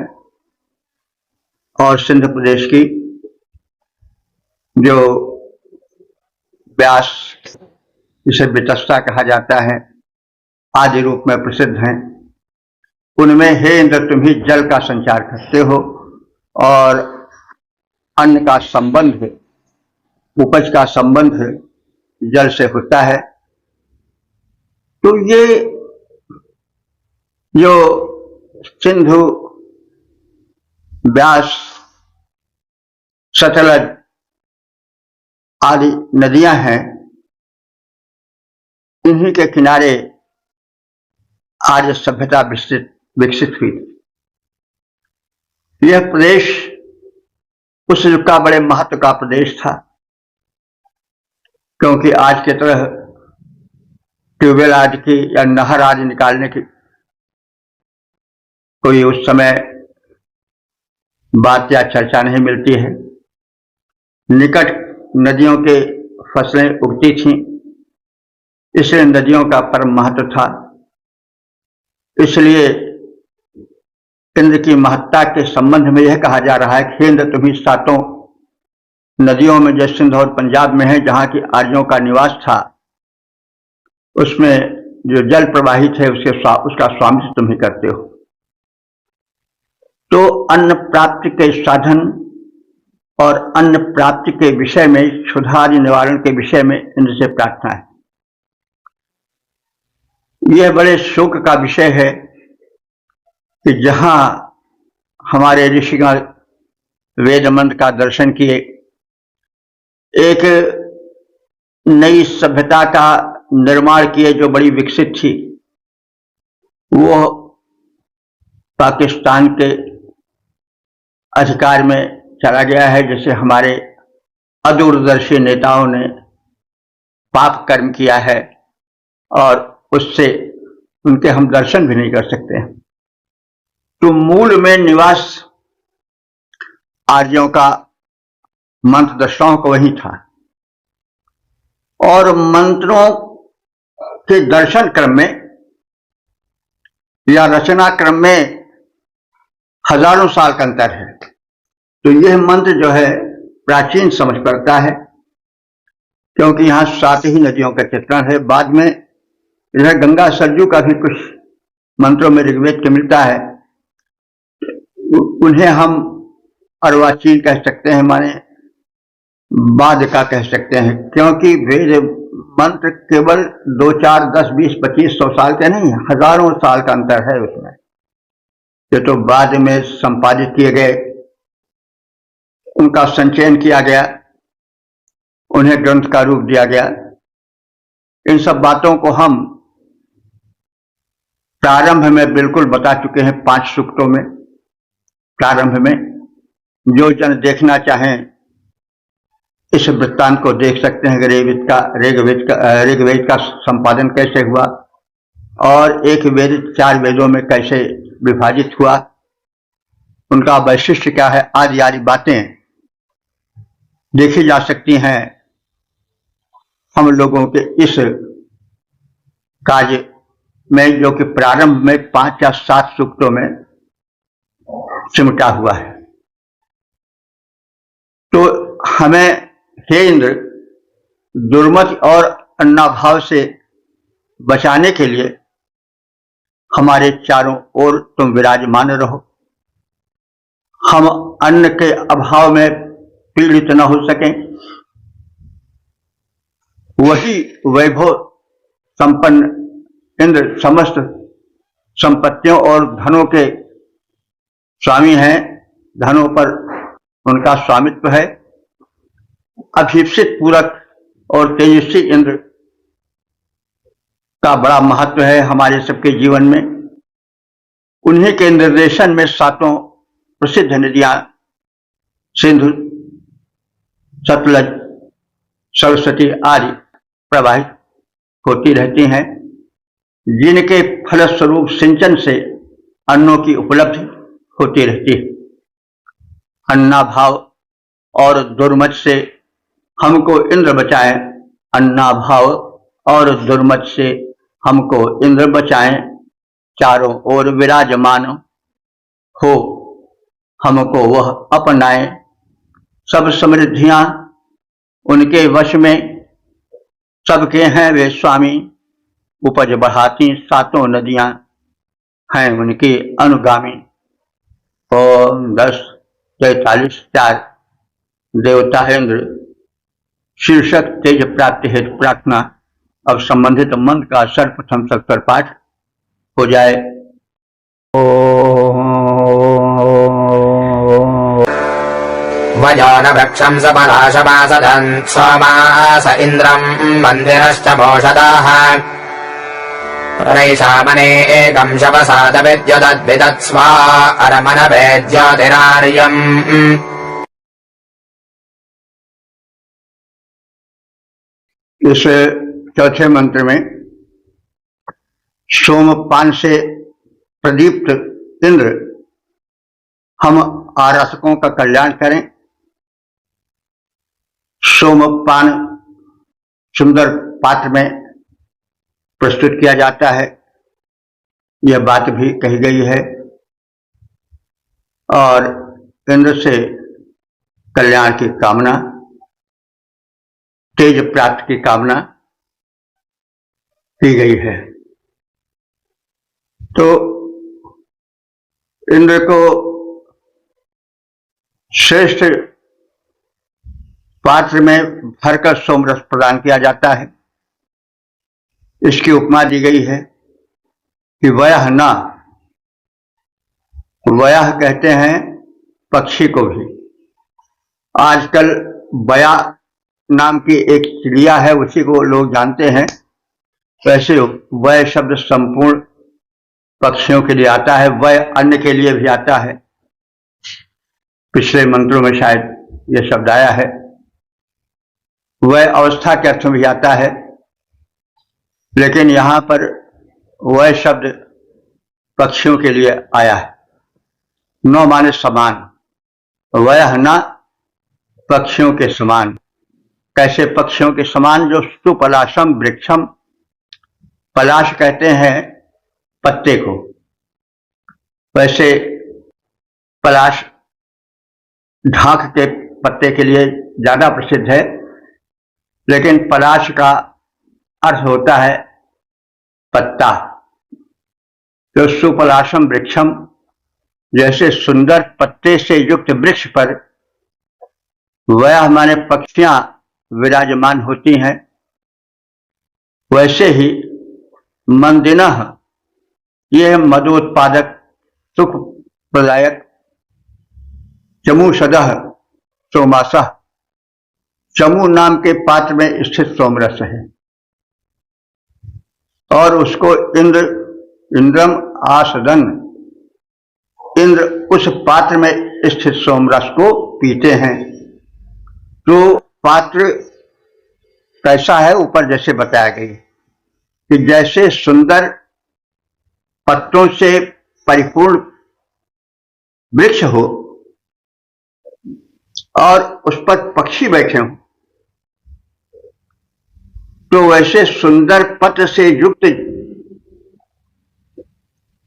और सिंध प्रदेश की, जो व्यास, जिसे वितस्ता कहा जाता है, आदि रूप में प्रसिद्ध हैं, उनमें हे इंद्र तुम ही जल का संचार करते हो, और अन्न का संबंध, उपज का संबंध जल से होता है। तो ये जो सिंधु, व्यास, सतलज आदि नदियां हैं, इन्हीं के किनारे आर्य सभ्यता विकसित हुई। यह प्रदेश उस युग का बड़े महत्व का प्रदेश था, क्योंकि आज की तरह ट्यूबवेल आदि की या नहर आदि निकालने की कोई उस समय बात या चर्चा नहीं मिलती है। निकट नदियों के फसलें उगती थीं, इसलिए नदियों का परम महत्व था। इसलिए इंद्र की महत्ता के संबंध में यह कहा जा रहा है कि इंद्र तुम्ही 7 नदियों में, जो सिंध और पंजाब में है, जहां की आर्यों का निवास था, उसमें जो जल प्रवाहित है उसका स्वामित्व तुम ही करते हो। तो अन्न प्राप्ति के साधन और अन्न प्राप्ति के विषय में, क्षुधादि निवारण के विषय में इंद्र से प्रार्थना है। यह बड़े शोक का विषय है कि जहां हमारे ऋषिगण वेद मंत्र का दर्शन किए, एक नई सभ्यता का निर्माण किए जो बड़ी विकसित थी, वो पाकिस्तान के अधिकार में चला गया है। जैसे हमारे अदूरदर्शी नेताओं ने पाप कर्म किया है और उससे उनके हम दर्शन भी नहीं कर सकते हैं। तो मूल में निवास आर्यों का मंत्र दर्शनाओं को वही था, और मंत्रों के दर्शन क्रम में या रचना क्रम में हजारों साल का अंतर है। तो यह मंत्र जो है प्राचीन समझ पड़ता है, क्योंकि यहाँ 7 ही नदियों का चित्रण है। बाद में इधर गंगा सरजू का भी कुछ मंत्रों में ऋग्वेद के मिलता है, उन्हें हम अर्वाचीन कह सकते हैं, माने बाद का कह सकते हैं, क्योंकि वेद मंत्र केवल 2, 4, 10, 20, 25, 100 साल के नहीं, हजारों साल का अंतर है उसमें। ये तो बाद में संपादित किए गए, उनका संचयन किया गया, उन्हें ग्रंथ का रूप दिया गया। इन सब बातों को हम प्रारंभ में बिल्कुल बता चुके हैं 5 सूक्तों में। प्रारंभ में जो जन देखना चाहें इस वृत्तांत को देख सकते हैं, ऋग्वेद का संपादन कैसे हुआ और एक वेद 4 वेदों में कैसे विभाजित हुआ, उनका वैशिष्ट्य क्या है, आदि बातें देखी जा सकती हैं हम लोगों के इस कार्य में, जो कि प्रारंभ में 5 या 7 सूक्तों में सिमटा हुआ है। तो हमें हे इंद्र दुर्मति और अन्नाभाव से बचाने के लिए हमारे चारों ओर तुम विराजमान रहो, हम अन्न के अभाव में पीड़ित न हो सकें। वही वैभव संपन्न इंद्र समस्त संपत्तियों और धनों के स्वामी हैं, धनों पर उनका स्वामित्व है। अभीप्सित पूरक और तेजस्वी इंद्र का बड़ा महत्व है हमारे सबके जीवन में। उन्हीं के निर्देशन में 7 प्रसिद्ध नदियां सिंधु, सतलज, सरस्वती आदि प्रवाहित होती रहती हैं, जिनके फलस्वरूप सिंचन से अन्नों की उपलब्धि होती रहती है। अन्नाभाव और दुर्मत से हमको इंद्र बचाएं, अन्नाभाव और दुर्मत से हमको इंद्र बचाएं, चारों ओर विराजमान हो हमको वह अपनाएं। सब समृद्धियां उनके वश में, सबके हैं वे स्वामी, उपज बढ़ाती 7 नदियां हैं उनकी अनुगामी। ओम 10:43 देवता इंद्र शीर्षक तेज प्राप्ति हेतु प्रार्थना। अब संबंधित मंत्र का सर्वप्रथम सत्तर पाठ हो जाए। वयोनभक्षं सपलाशमासदन् सोमास इन्द्रं मन्दिरश्च मोषदाः रैषामने एकं शवसादविद्युदद्विदत्स्वा अरमनवेद्योतिरार्यम्। इस चौथे मंत्र में सोमपान से प्रदीप्त इंद्र हम आराधकों का कल्याण करें। सोमपान सुंदर पात्र में प्रस्तुत किया जाता है, यह बात भी कही गई है, और इंद्र से कल्याण की कामना, तेज प्राप्ति की कामना की गई है। तो इंद्र को श्रेष्ठ पात्र में भरकर सोमरस प्रदान किया जाता है। इसकी उपमा दी गई है कि वयः न, वयः कहते हैं पक्षी को भी। आजकल वया नाम की एक चिड़िया है, उसी को लोग जानते हैं। वैसे वय शब्द संपूर्ण पक्षियों के लिए आता है, वय अन्य के लिए भी आता है। पिछले मंत्रों में शायद यह शब्द आया है। वय अवस्था के अर्थ में भी आता है, लेकिन यहां पर वय शब्द पक्षियों के लिए आया है। न माने समान, वयः न पक्षियों के समान। कैसे पक्षियों के समान? जो सुपलाशम वृक्षम, पलाश कहते हैं पत्ते को। वैसे पलाश ढाक के पत्ते के लिए ज्यादा प्रसिद्ध है, लेकिन पलाश का अर्थ होता है पत्ता। तो सुपलाशम वृक्षम, जैसे सुंदर पत्ते से युक्त वृक्ष पर वह माने पक्षियां विराजमान होती हैं, वैसे ही मंदिनः, ये मदोत्पादक सुख प्रदायक, चमूषदः सोमासः, चमू नाम के पात्र में स्थित सोमरस है, और उसको इंद्रम आसदन, इंद्र उस पात्र में स्थित सोमरस को पीते हैं। तो पात्र कैसा है? ऊपर जैसे बताया गया कि जैसे सुंदर पत्तों से परिपूर्ण वृक्ष हो और उस पर पक्षी बैठे हों, तो वैसे सुंदर पत्र से युक्त,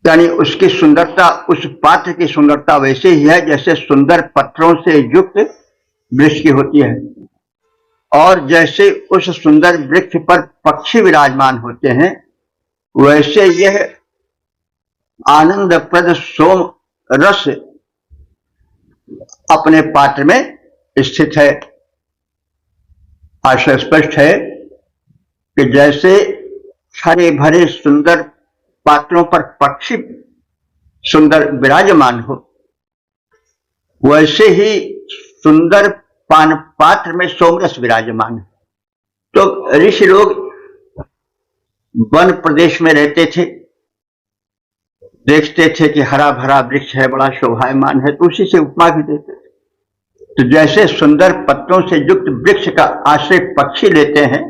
यानी उसकी सुंदरता, उस पात्र की सुंदरता वैसे ही है जैसे सुंदर पत्रों से युक्त वृक्ष की होती है। और जैसे उस सुंदर वृक्ष पर पक्षी विराजमान होते हैं, वैसे यह आनंदप्रद सोम रस अपने पात्र में स्थित है। आशय स्पष्ट है कि जैसे हरे भरे सुंदर पात्रों पर पक्षी सुंदर विराजमान हो, वैसे ही सुंदर पान पात्र में सोमरस विराजमान है। तो ऋषि लोग वन प्रदेश में रहते थे, देखते थे कि हरा भरा वृक्ष है, बड़ा शोभायमान है, तो उसी से उपमा भी देते थे। तो जैसे सुंदर पत्तों से युक्त वृक्ष का आश्रय पक्षी लेते हैं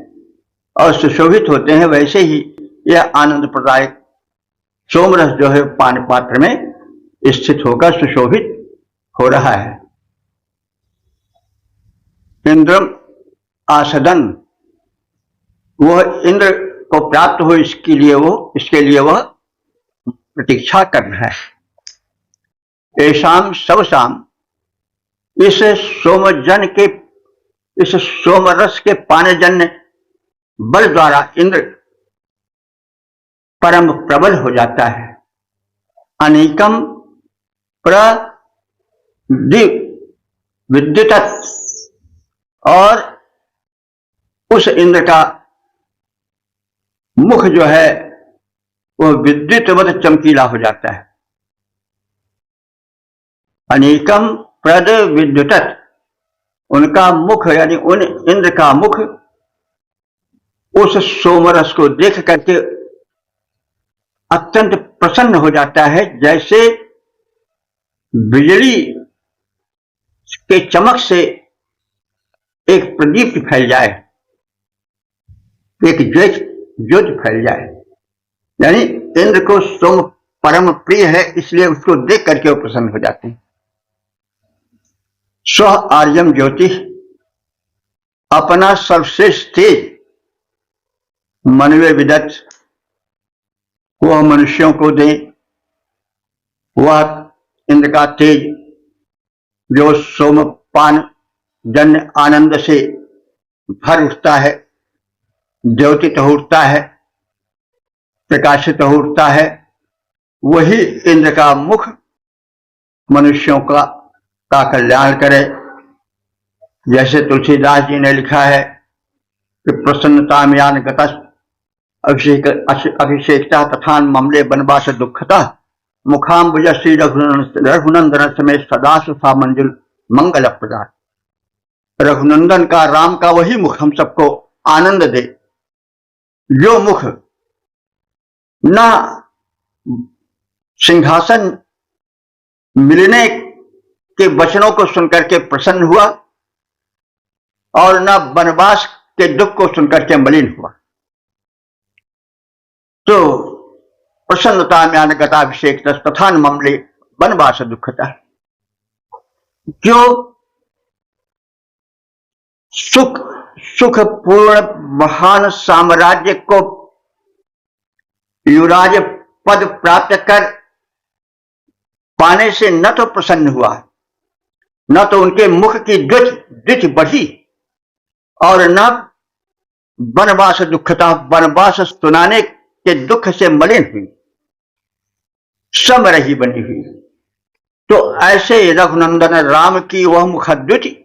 और सुशोभित होते हैं, वैसे ही यह आनंद प्रदायक सोमरस जो है पान पात्र में स्थित होकर सुशोभित हो रहा है। इंद्रम आसदन, वह इंद्र को प्राप्त हो इसके लिए वह प्रतीक्षा कर रहा है। ऐशाम सबसाम, इस सोमजन के, इस सोमरस के पानजन्य बल द्वारा इंद्र परम प्रबल हो जाता है। अनेकम विद्युत, और उस इंद्र का मुख जो है वह विद्युतवत चमकीला हो जाता है। अनेकम प्रद विद्युत, उनका मुख यानी उन इंद्र का मुख उस सोमरस को देख करके अत्यंत प्रसन्न हो जाता है, जैसे बिजली के चमक से एक प्रदीप फैल जाए, एक ज्योति फैल जाए। यानी इंद्र को सोम परम प्रिय है, इसलिए उसको देख करके वो प्रसन्न हो जाते हैं। स्व आर्यम ज्योति, अपना सर्वश्रेष्ठ तेज मनवे विदत, वह मनुष्यों को दे। वह इंद्र का तेज जो सोमपान जन्य आनंद से भर उठता है, द्योतित हो उठता है, प्रकाशित हो उठता है, वही इंद्र का मुख मनुष्यों का कल्याण करे। जैसे तुलसीदास जी ने लिखा है कि प्रसन्नता यान गतस अभिषेकता तथा ममले बनवास दुखता मुखाम्बुज श्री रघुनंदन समेत सदा सुफा मंजुल मंगल प्रदान। रघुनंदन का, राम का वही मुख हम सबको आनंद दे, जो मुख न सिंहासन मिलने के वचनों को सुनकर के प्रसन्न हुआ और न वनवास के दुख को सुनकर के मलिन हुआ। तो प्रसन्नता में अनुगताभिषेक तथा ममले वनवास दुखता, जो सुखपूर्ण महान साम्राज्य को युवराज पद प्राप्त कर पाने से न तो प्रसन्न हुआ, न तो उनके मुख की द्युति बढ़ी और न वनवास दुखता, वनवास सुनाने के दुख से मलिन हुई, समरही बनी हुई। तो ऐसे रघुनंदन राम की वह मुखद्युति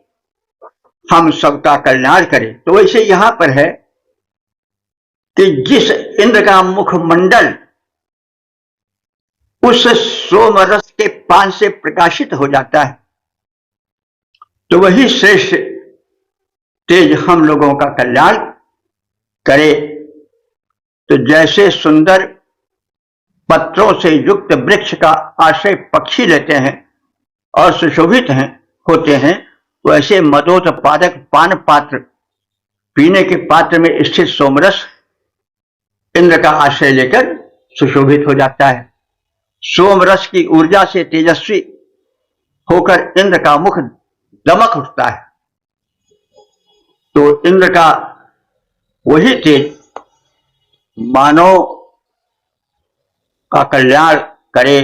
हम सबका कल्याण करे। तो वैसे यहां पर है कि जिस इंद्र का मुखमंडल उस सोमरस के पान से प्रकाशित हो जाता है, तो वही श्रेष्ठ तेज हम लोगों का कल्याण करे। तो जैसे सुंदर पत्रों से युक्त वृक्ष का आश्रय पक्षी लेते हैं और सुशोभित होते हैं, वैसे मदोत्पादक पान पात्र, पीने के पात्र में स्थित सोमरस इंद्र का आश्रय लेकर सुशोभित हो जाता है। सोमरस की ऊर्जा से तेजस्वी होकर इंद्र का मुख दमक उठता है। तो इंद्र का वही तेज मानव का कल्याण करे,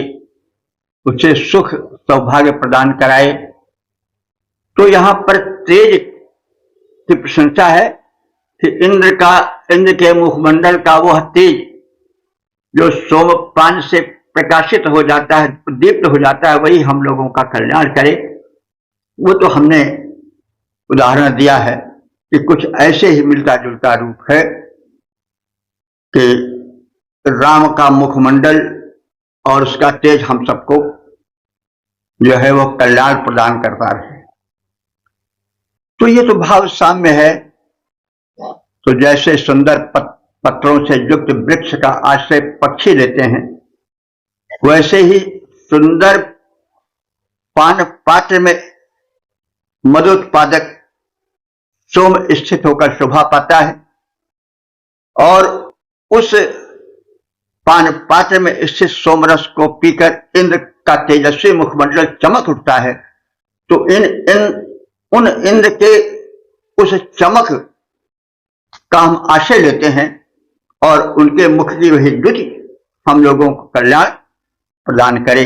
उसे सुख सौभाग्य प्रदान कराए। तो यहां पर तेज की प्रशंसा है कि इंद्र के मुखमंडल का वह तेज जो सोमपान से प्रकाशित हो जाता है, दीप्त हो जाता है, वही हम लोगों का कल्याण करे। वो तो हमने उदाहरण दिया है कि कुछ ऐसे ही मिलता जुलता रूप है कि राम का मुखमंडल और उसका तेज हम सबको जो है वो कल्याण प्रदान करता रहे। तो ये तो भाव साम्य है। तो जैसे सुंदर पत्रों से युक्त वृक्ष का आश्रय पक्षी लेते हैं, वैसे ही सुंदर पान पात्र में मदोत्पादक सोम स्थित होकर शोभा पाता है और उस पान पात्र में स्थित सोमरस को पीकर इंद्र का तेजस्वी मुखमंडल चमक उठता है। तो उन इंद्र के उस चमक का हम आश्रय लेते हैं और उनके मुख की वही द्युति हम लोगों को कल्याण प्रदान करे।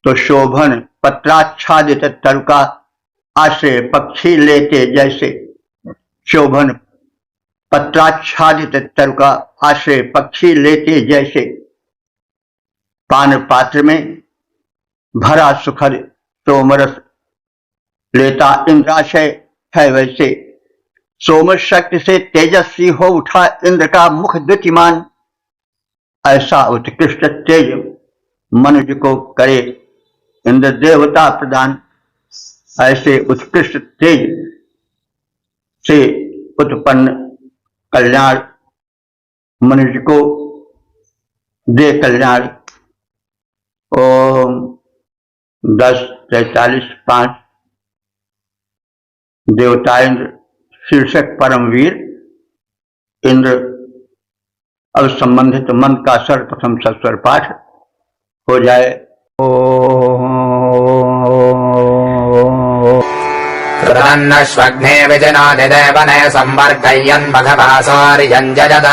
तो शोभन पत्राच्छादित तरु का आश्रय पक्षी लेते जैसे, शोभन पत्राच्छादित तरु का आश्रय पक्षी लेते जैसे, पान पात्र में भरा सुखद सोमरस लेता इंद्राशय है, वैसे सोम शक्ति से तेजस्वी हो उठा इंद्र का मुख द्युतिमान। ऐसा उत्कृष्ट तेज मनुष्य को करे इंद्र देवता प्रदान। ऐसे उत्कृष्ट तेज से उत्पन्न कल्याण मनुष्य को दे कल्याण। ओम 10:43:5 देवता इंद्र शीर्षक परमवीर इंद्र। अब संबंधित मंत्र का सर्वप्रथम सस्वर पाठ हो जाए। कृतन्नश्वग्ने विजनादिदेवनय संवर्गयन् भगवासौर्यम् जजद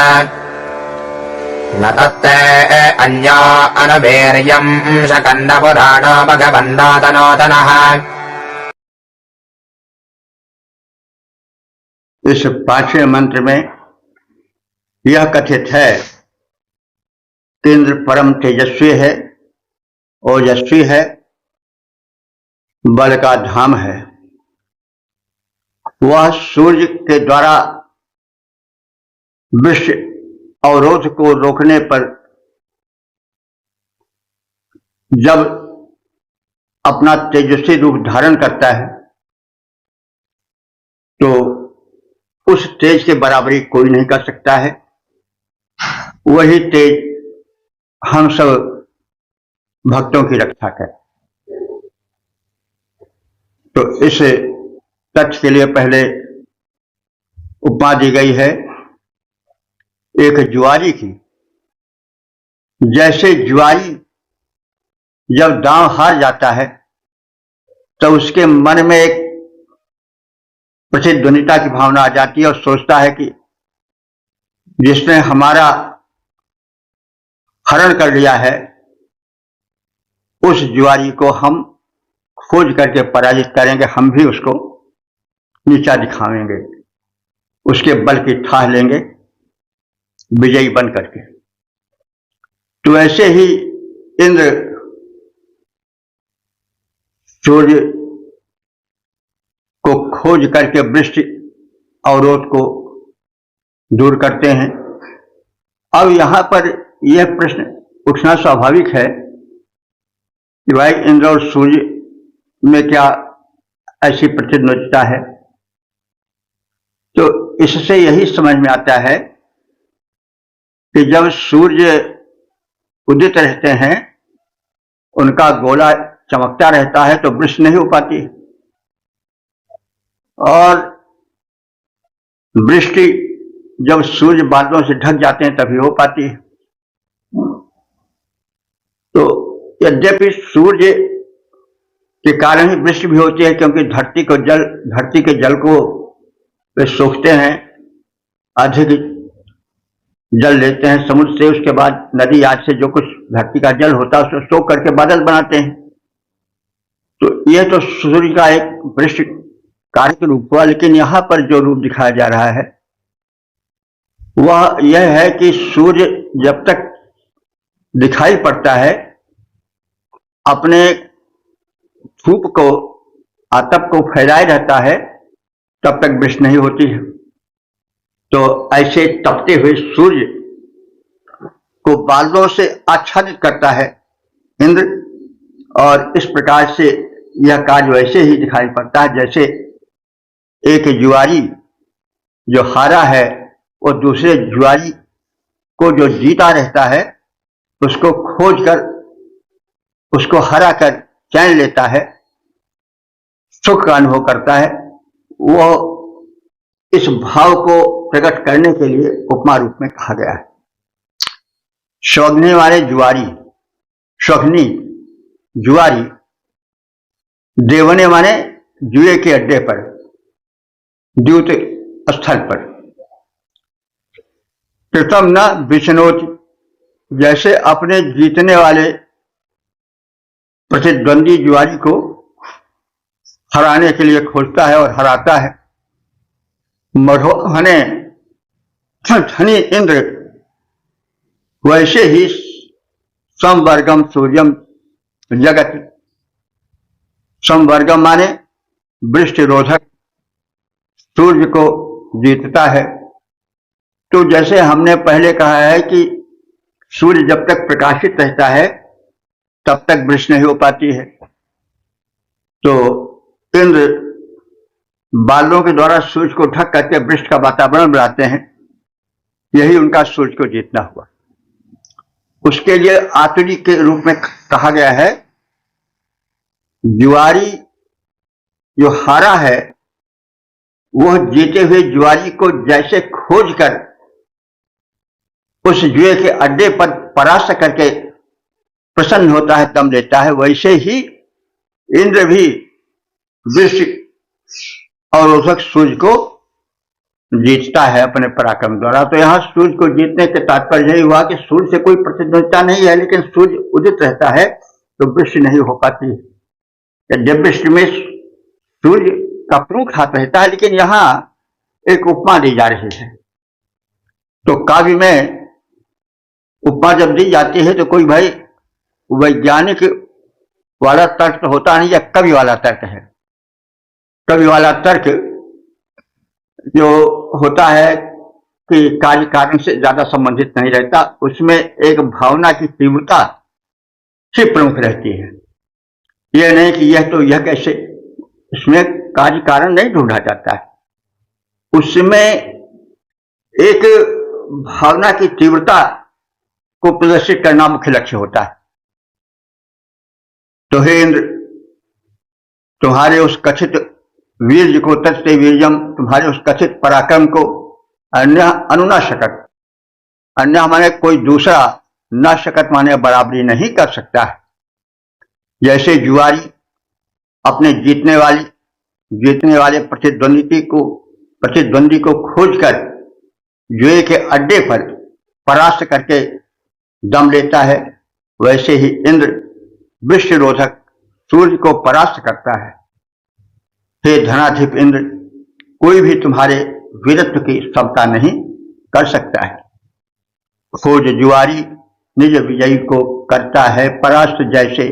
न तत्ते अन्या अनुवीर्यम् शकन्न पुराणो भगवन्नातनोतनः। इस 5वें मंत्र में यह कथित है कि इंद्र परम तेजस्वी है, ओजस्वी है, बल का धाम है। वह सूर्य के द्वारा विश्व अवरोध को रोकने पर जब अपना तेजस्वी रूप धारण करता है तो उस तेज के बराबरी कोई नहीं कर सकता है। वही तेज हम सब भक्तों की रक्षा करे। तो इस तथ्य के लिए पहले उपमा दी गई है एक जुआरी की। जैसे जुआरी जब दांव हार जाता है तो उसके मन में एक प्रतिद्वंदिता की भावना आ जाती है और सोचता है कि जिसने हमारा हरण कर लिया है उस जुआरी को हम खोज करके पराजित करेंगे, हम भी उसको नीचा दिखावेंगे, उसके बल की ठाह लेंगे विजयी बन करके। तो ऐसे ही इंद्र सूर्य को खोज करके वृष्टि अवरोध को दूर करते हैं। अब यहां पर यह प्रश्न उठना स्वाभाविक है कि भाई इंद्र और सूर्य में क्या ऐसी प्रतिद्वंदिता है। तो इससे यही समझ में आता है कि जब सूर्य उदित रहते हैं उनका गोला चमकता रहता है तो वृष्टि नहीं हो पाती, और वृष्टि जब सूर्य बादलों से ढक जाते हैं तभी हो पाती है। तो यद्यपि सूर्य के कारण ही वृष्टि भी होती है, क्योंकि धरती के जल को वे सोखते हैं, अधिक जल लेते हैं समुद्र से, उसके बाद नदी आदि से जो कुछ धरती का जल होता है उसको सोख करके बादल बनाते हैं। तो यह तो सूर्य का एक वृष्टि कार्य के रूप हुआ। लेकिन यहां पर जो रूप दिखाया जा रहा है वह यह है कि सूर्य जब तक दिखाई पड़ता है अपने धूप को, आतप को फैलाए रहता है, तब तक वृष्टि नहीं होती है। तो ऐसे तपते हुए सूर्य को बादलों से आच्छादित करता है इंद्र, और इस प्रकार से यह कार्य वैसे ही दिखाई पड़ता है जैसे एक जुआरी जो हारा है वो दूसरे जुआरी को जो जीता रहता है उसको खोज कर उसको हरा कर चैन लेता है, सुख का अनुभव करता है। वो इस भाव को प्रकट करने के लिए उपमा रूप में कहा गया है। शौघने वाले जुआरी, शौघनी जुआरी, देवने माने जुए के अड्डे पर, द्यूत स्थल पर। प्रथम न विष्णोति, जैसे अपने जीतने वाले प्रतिद्वंदी जुआरी को हराने के लिए खोजता है और हराता है। मधोहने धनी इंद्र, वैसे ही समवर्गम सूर्यम जगत, समवर्गम माने वृष्टि रोधक, सूर्य को जीतता है। तो जैसे हमने पहले कहा है कि सूर्य जब तक प्रकाशित रहता है तब तक वृष्टि नहीं हो पाती है। तो इंद्र बालों के द्वारा सूर्य को ढक करके वृष्टि का वातावरण बनाते हैं, यही उनका सूर्य को जीतना हुआ। उसके लिए आतुरी के रूप में कहा गया है, जुआरी जो हारा है वह जीते हुए जुआरी को जैसे खोज कर उस जुए के अड्डे पर परास्त करके प्रसन्न होता है, दम लेता है, वैसे ही इंद्र भी वृष्टि अवरोधक सूर्य को जीतता है अपने पराक्रम द्वारा। तो यहां सूर्य को जीतने के तात्पर्य यही हुआ कि सूर्य से कोई प्रतिद्वंदिता नहीं है, लेकिन सूर्य उदित रहता है तो वृष्टि नहीं हो पाती है। जब वृष्टि में सूर्य का प्रमुख हाथ रहता है, लेकिन यहां एक उपमा दी जा रही है। तो काव्य में उपमा जब दी जाती है तो कोई भाई वैज्ञानिक वाला तर्क होता नहीं, या कवि वाला तर्क है। कवि वाला तर्क जो होता है कि कार्य कारण से ज्यादा संबंधित नहीं रहता, उसमें एक भावना की तीव्रता से प्रमुख रहती है। यह नहीं कि यह तो यह कैसे, उसमें कार्य कारण नहीं ढूंढा जाता है, उसमें एक भावना की तीव्रता को प्रदर्शित करना मुख्य लक्ष्य होता है। तो हे इंद्र, तुम्हारे उस कथित वीर्य को, तत्ते वीर्यम, तुम्हारे उस कथित पराक्रम को अन्य अनुना शकत, अन्य माने कोई दूसरा, न शकत माने बराबरी नहीं कर सकता है। जैसे जुआरी अपने जीतने वाले प्रतिद्वंदी को खोजकर जुए के अड्डे पर परास्त करके दम लेता है, वैसे ही इंद्र विश्वरोधक सूर्य को परास्त करता है। हे धनाधिप इंद्र, कोई भी तुम्हारे वीरत्व की क्षमता नहीं कर सकता है। खोज जुआरी निज विजयी को करता है परास्त, जैसे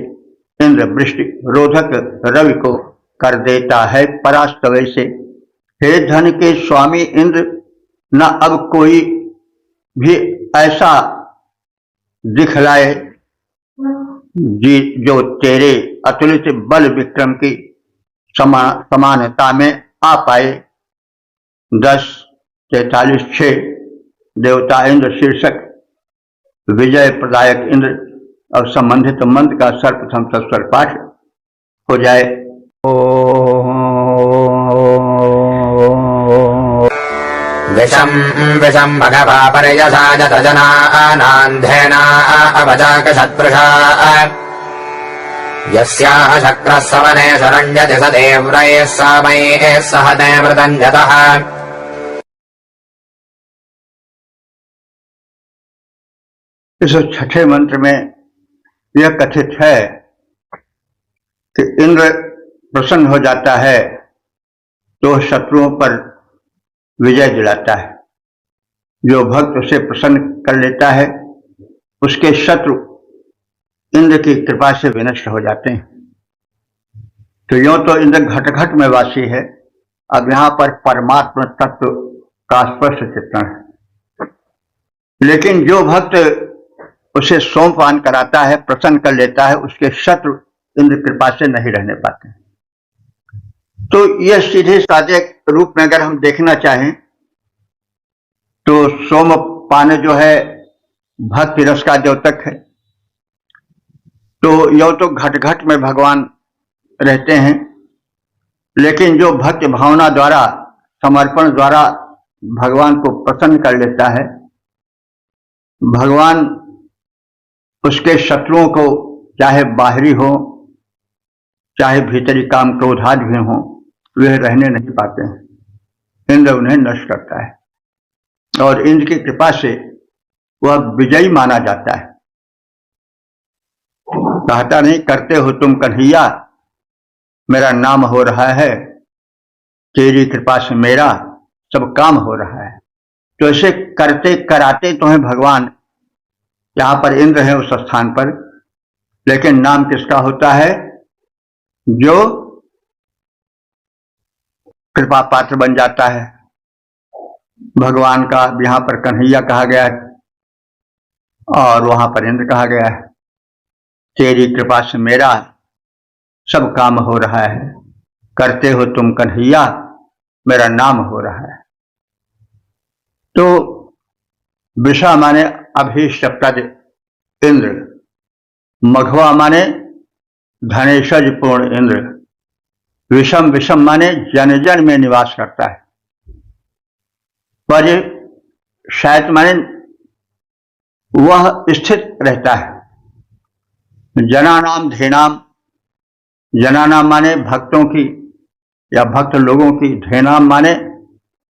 इंद्र वृष्टि रोधक रवि को कर देता है परास्त वैसे। हे धन के स्वामी इंद्र, न अब कोई भी ऐसा दिखलाए जो तेरे अतुलित बल विक्रम की समानता में आ पाए। 10:43 देवता इंद्र शीर्षक विजय प्रदायक इंद्र। अब संबंधित मंत्र का सर्वप्रथम सस्वर पाठ हो जाए। विषम विषम भगवा पर्यसा जतजनानान्धेना अवजाक शत्रुषा यस्याः शक्रः सवने शरण्यति स देव्रैः सामैः सह देवृतन्यतः। इस छठे मंत्र में यह कथित है कि इंद्र प्रसन्न हो जाता है तो शत्रुओं पर विजय दिलाता है। जो भक्त उसे प्रसन्न कर लेता है उसके शत्रु इंद्र की कृपा से विनष्ट हो जाते हैं। तो यूं तो इंद्र घट घट में वासी है, अब यहां पर परमात्मा तत्व का स्पष्ट चित्रण है। लेकिन जो भक्त उसे सोमपान कराता है, प्रसन्न कर लेता है, उसके शत्रु इंद्र कृपा से नहीं रहने पाते। तो यह सीधे साधे रूप में अगर हम देखना चाहें तो सोमपान जो है भक्ति रस का द्योतक है। तो यह तो घट घट में भगवान रहते हैं, लेकिन जो भक्ति भावना द्वारा, समर्पण द्वारा भगवान को प्रसन्न कर लेता है, भगवान उसके शत्रुओं को, चाहे बाहरी हो चाहे भीतरी काम क्रोधाद भी हो, वे रहने नहीं पाते हैं। इंद्र उन्हें नष्ट करता है और इंद्र की कृपा से वह विजयी माना जाता है। कहता नहीं, करते हो तुम कन्हैया, मेरा नाम हो रहा है, तेरी कृपा से मेरा सब काम हो रहा है। तो ऐसे करते कराते तो हैं भगवान, यहां पर इंद्र है उस स्थान पर, लेकिन नाम किसका होता है? जो कृपा पात्र बन जाता है भगवान का। यहां पर कन्हैया कहा गया है और वहां पर इंद्र कहा गया है। तेरी कृपा से मेरा सब काम हो रहा है, करते हो तुम कन्हैया, मेरा नाम हो रहा है। तो विषा माने अभीष्ट प्रद इंद्र, मघवा माने धनेशज पूर्ण इंद्र, विषम विषम माने जन जन में निवास करता है। पर शायद माने वह स्थित रहता है। जनानाम धेनाम, जनानाम माने भक्तों की या भक्त लोगों की, धेनाम माने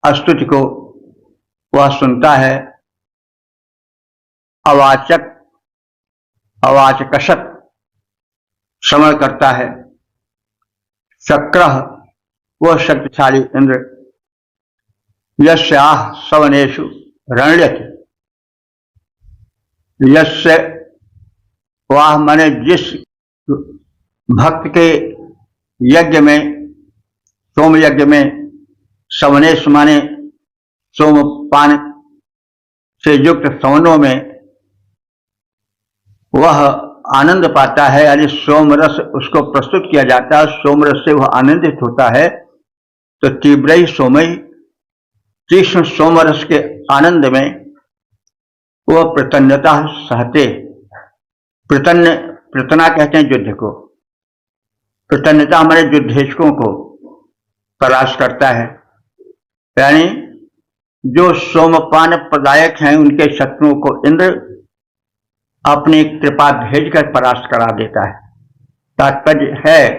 स्तुति को वह सुनता है। अवाचक अवाचकशत श्रवण करता है। शक्रः वह शक्तिशाली इंद्र, यस्याः सवनेषु रणयति, यस्य वाह माने जिस भक्त के यज्ञ में, सोम यज्ञ में, सवनेश माने सोमपान से युक्त सवनों में वह आनंद पाता है, यानी सोमरस उसको प्रस्तुत किया जाता है, सोमरस से वह आनंदित होता है। तो तीव्र सोमय, तीक्ष्ण सोमरस के आनंद में वह प्रतन्नता सहते। प्रतना कहते हैं युद्ध को, प्रतन्नता हमारे युद्धेशकों को परास्त करता है, यानी जो सोमपान प्रदायक हैं उनके शत्रुओं को इंद्र अपनी कृपा भेजकर परास्त करा देता है। तात्पर्य है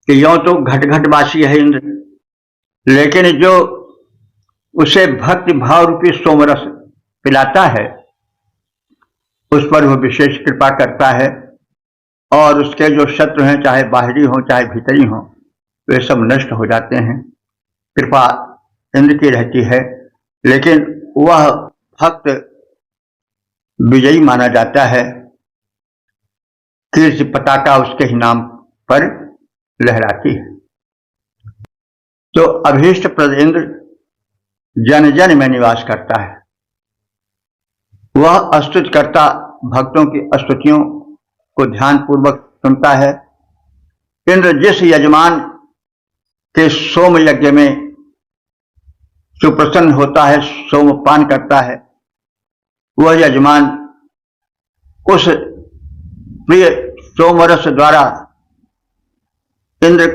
कि यों तो घट घटवासी है इंद्र, लेकिन जो उसे भक्ति भाव रूपी सोमरस पिलाता है उस पर वह विशेष कृपा करता है, और उसके जो शत्रु हैं, चाहे बाहरी हो चाहे भीतरी हो, वे सब नष्ट हो जाते हैं। कृपा इंद्र की रहती है, लेकिन वह भक्त विजयी माना जाता है। कीर्ति पताका उसके ही नाम पर लहराती है। तो अभीष्ट प्रद इंद्र जन जन में निवास करता है। वह स्तुति करता भक्तों की स्तुतियों को ध्यान पूर्वक सुनता है। इंद्र जिस यजमान के सोम यज्ञ में सुप्रसन्न होता है, सोमपान करता है, वह यजमान उस प्रिय सोमरस द्वारा इंद्र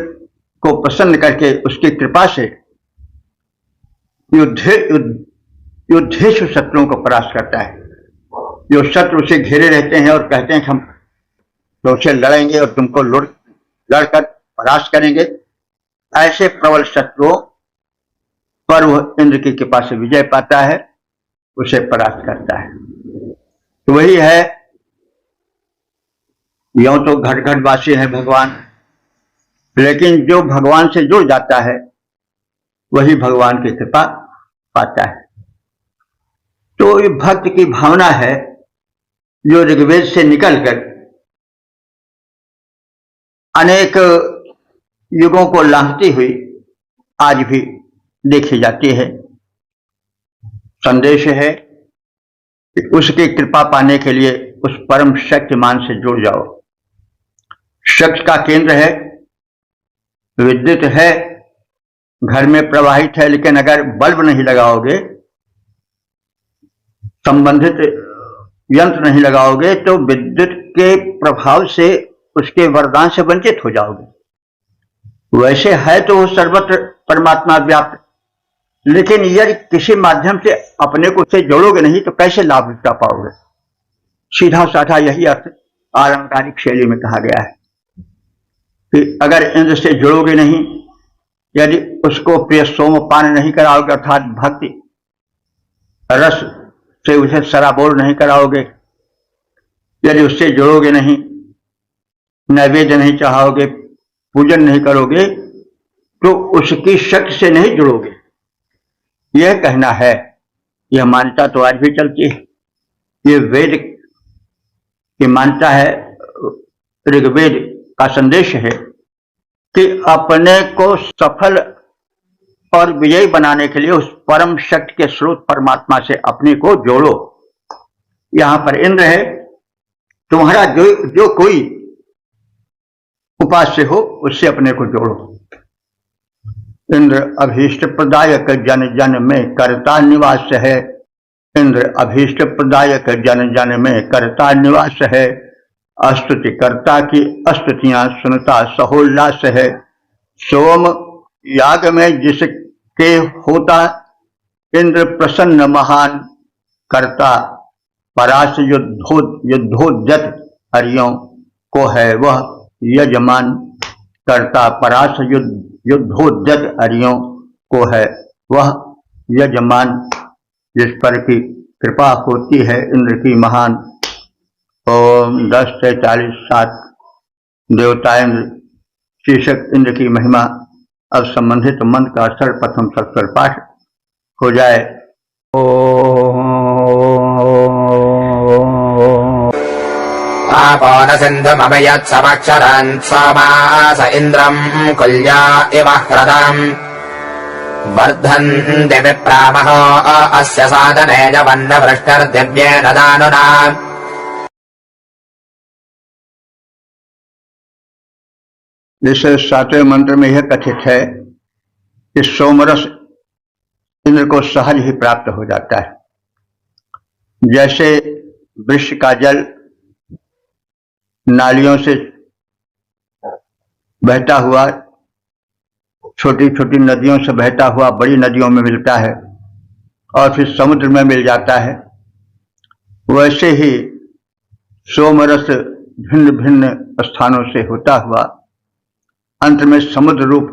को प्रसन्न करके उसकी कृपा से युद्धेशु शत्रुओं को परास्त करता है। जो शत्रु उसे घेरे रहते हैं और कहते हैं कि हम तुमसे लड़ेंगे और तुमको लड़कर परास्त करेंगे, ऐसे प्रबल शत्रुओं पर वह इंद्र की कृपा से विजय पाता है, उसे परास्त करता है। तो वही है, यों तो घट घटवासी है भगवान, लेकिन जो भगवान से जुड़ जाता है वही भगवान की कृपा पाता है। तो ये भक्त की भावना है जो ऋग्वेद से निकलकर अनेक युगों को लांघती हुई आज भी देखी जाती है। संदेश है कि उसकी कृपा पाने के लिए उस परम शक्तिमान से जुड़ जाओ। शक्ति का केंद्र है, विद्युत है, घर में प्रवाहित है, लेकिन अगर बल्ब नहीं लगाओगे, संबंधित यंत्र नहीं लगाओगे, तो विद्युत के प्रभाव से उसके वरदान से वंचित हो जाओगे। वैसे है तो वो सर्वत्र परमात्मा व्याप्त, लेकिन यदि किसी माध्यम से अपने को उससे जोड़ोगे नहीं तो कैसे लाभ उठा पाओगे। सीधा साधा यही अर्थ आलंकारिक शैली में कहा गया है कि अगर इंद्र से जुड़ोगे नहीं, यदि उसको प्रिय सोमपान नहीं कराओगे, अर्थात भक्ति रस से उसे सराबोर नहीं कराओगे, यदि उससे जुड़ोगे नहीं, नैवेद्य नहीं चढ़ाओगे, पूजन नहीं करोगे, तो उसकी शक्ति से नहीं जुड़ोगे। यह कहना है, यह मान्यता तो आज भी चलती है। ये वेद की मान्यता है, ऋग्वेद का संदेश है कि अपने को सफल और विजयी बनाने के लिए उस परम शक्ति के स्रोत परमात्मा से अपने को जोड़ो। यहां पर इंद्र है, तुम्हारा जो कोई उपास्य हो उससे अपने को जोड़ो। इंद्र अभीष्ट प्रदायक जन जन में करता निवास है। इंद्र अभीष्ट प्रदायक जन जन में करता निवास है। स्तुति कर्ता की स्तुतियां सुनता सहोल्लास है। सोम याग में जिसके होता इंद्र प्रसन्न महान, करता परास युद्धोद्यत हरियों को है वह यजमान। करता परास युद्धोद्यत हरियों को है वह यजमान, जिस पर की कृपा होती है इंद्र की महान। ओम 10 से 40 देवता इंद्र शीर्षक इंद्र की महिमा। अब संबंधित मंत्र का सर्वप्रथम सत्वर पाठ हो जाए। आपन सिन्धुमभयत् समक्षरन् सोमास इन्द्रम् कुल्या इव ह्रदम् वर्धन्ते विप्रामहो अस्य साधने जवन्नभृष्टर्दिव्येन दानुना। जैसे 7वें मंत्र में यह कथित है कि सोमरस इंद्र को सहज ही प्राप्त हो जाता है। जैसे वृक्ष का जल नालियों से बहता हुआ, छोटी छोटी नदियों से बहता हुआ बड़ी नदियों में मिलता है और फिर समुद्र में मिल जाता है, वैसे ही सोमरस भिन्न भिन्न स्थानों से होता हुआ अंत में समुद्र रूप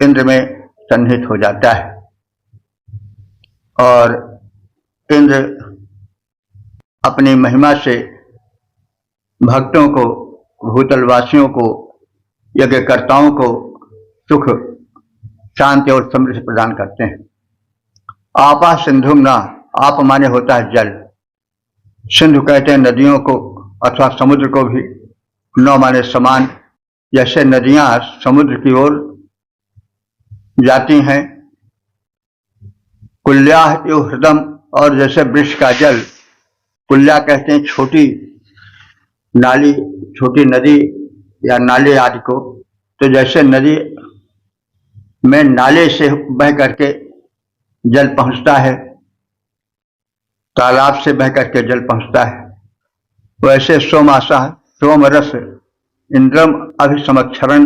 इंद्र में सन्निहित हो जाता है। और इंद्र अपनी महिमा से भक्तों को, भूतलवासियों को, यज्ञकर्ताओं को सुख, शांति और समृद्धि प्रदान करते हैं। आपा सिंधुम न, आप माने होता है जल, सिंधु कहते हैं नदियों को अथवा समुद्र को भी, न माने समान। जैसे नदियां समुद्र की ओर जाती हैं, कुल्या यो हृदम, और जैसे वृक्ष का जल, कुल्या कहते हैं छोटी नाली, छोटी नदी या नाले आदि को। तो जैसे नदी में नाले से बह करके जल पहुंचता है, तालाब से बह करके जल पहुंचता है, वैसे सोमासा सोमरस इंद्रम अभिसमक्षरण,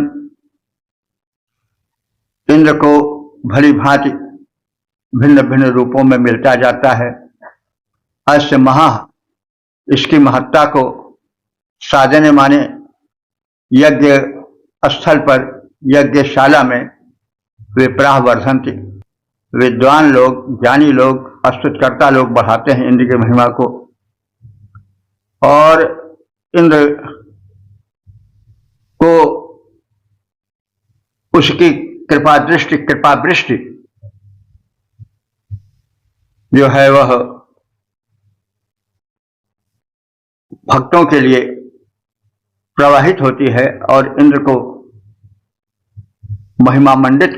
इंद्र को भली भांति भिन्न भिन्न रूपों में मिलता जाता है। अस्य महा, इसकी महत्ता को साधने माने यज्ञ स्थल पर, यज्ञशाला में विप्राह वर्धन्ति, विद्वान लोग, ज्ञानी लोग, स्तुतिकर्ता लोग बढ़ाते हैं इंद्र की महिमा को। और इंद्र को उसकी कृपा दृष्टि, कृपा वृष्टि जो है वह भक्तों के लिए प्रवाहित होती है और इंद्र को महिमा मंडित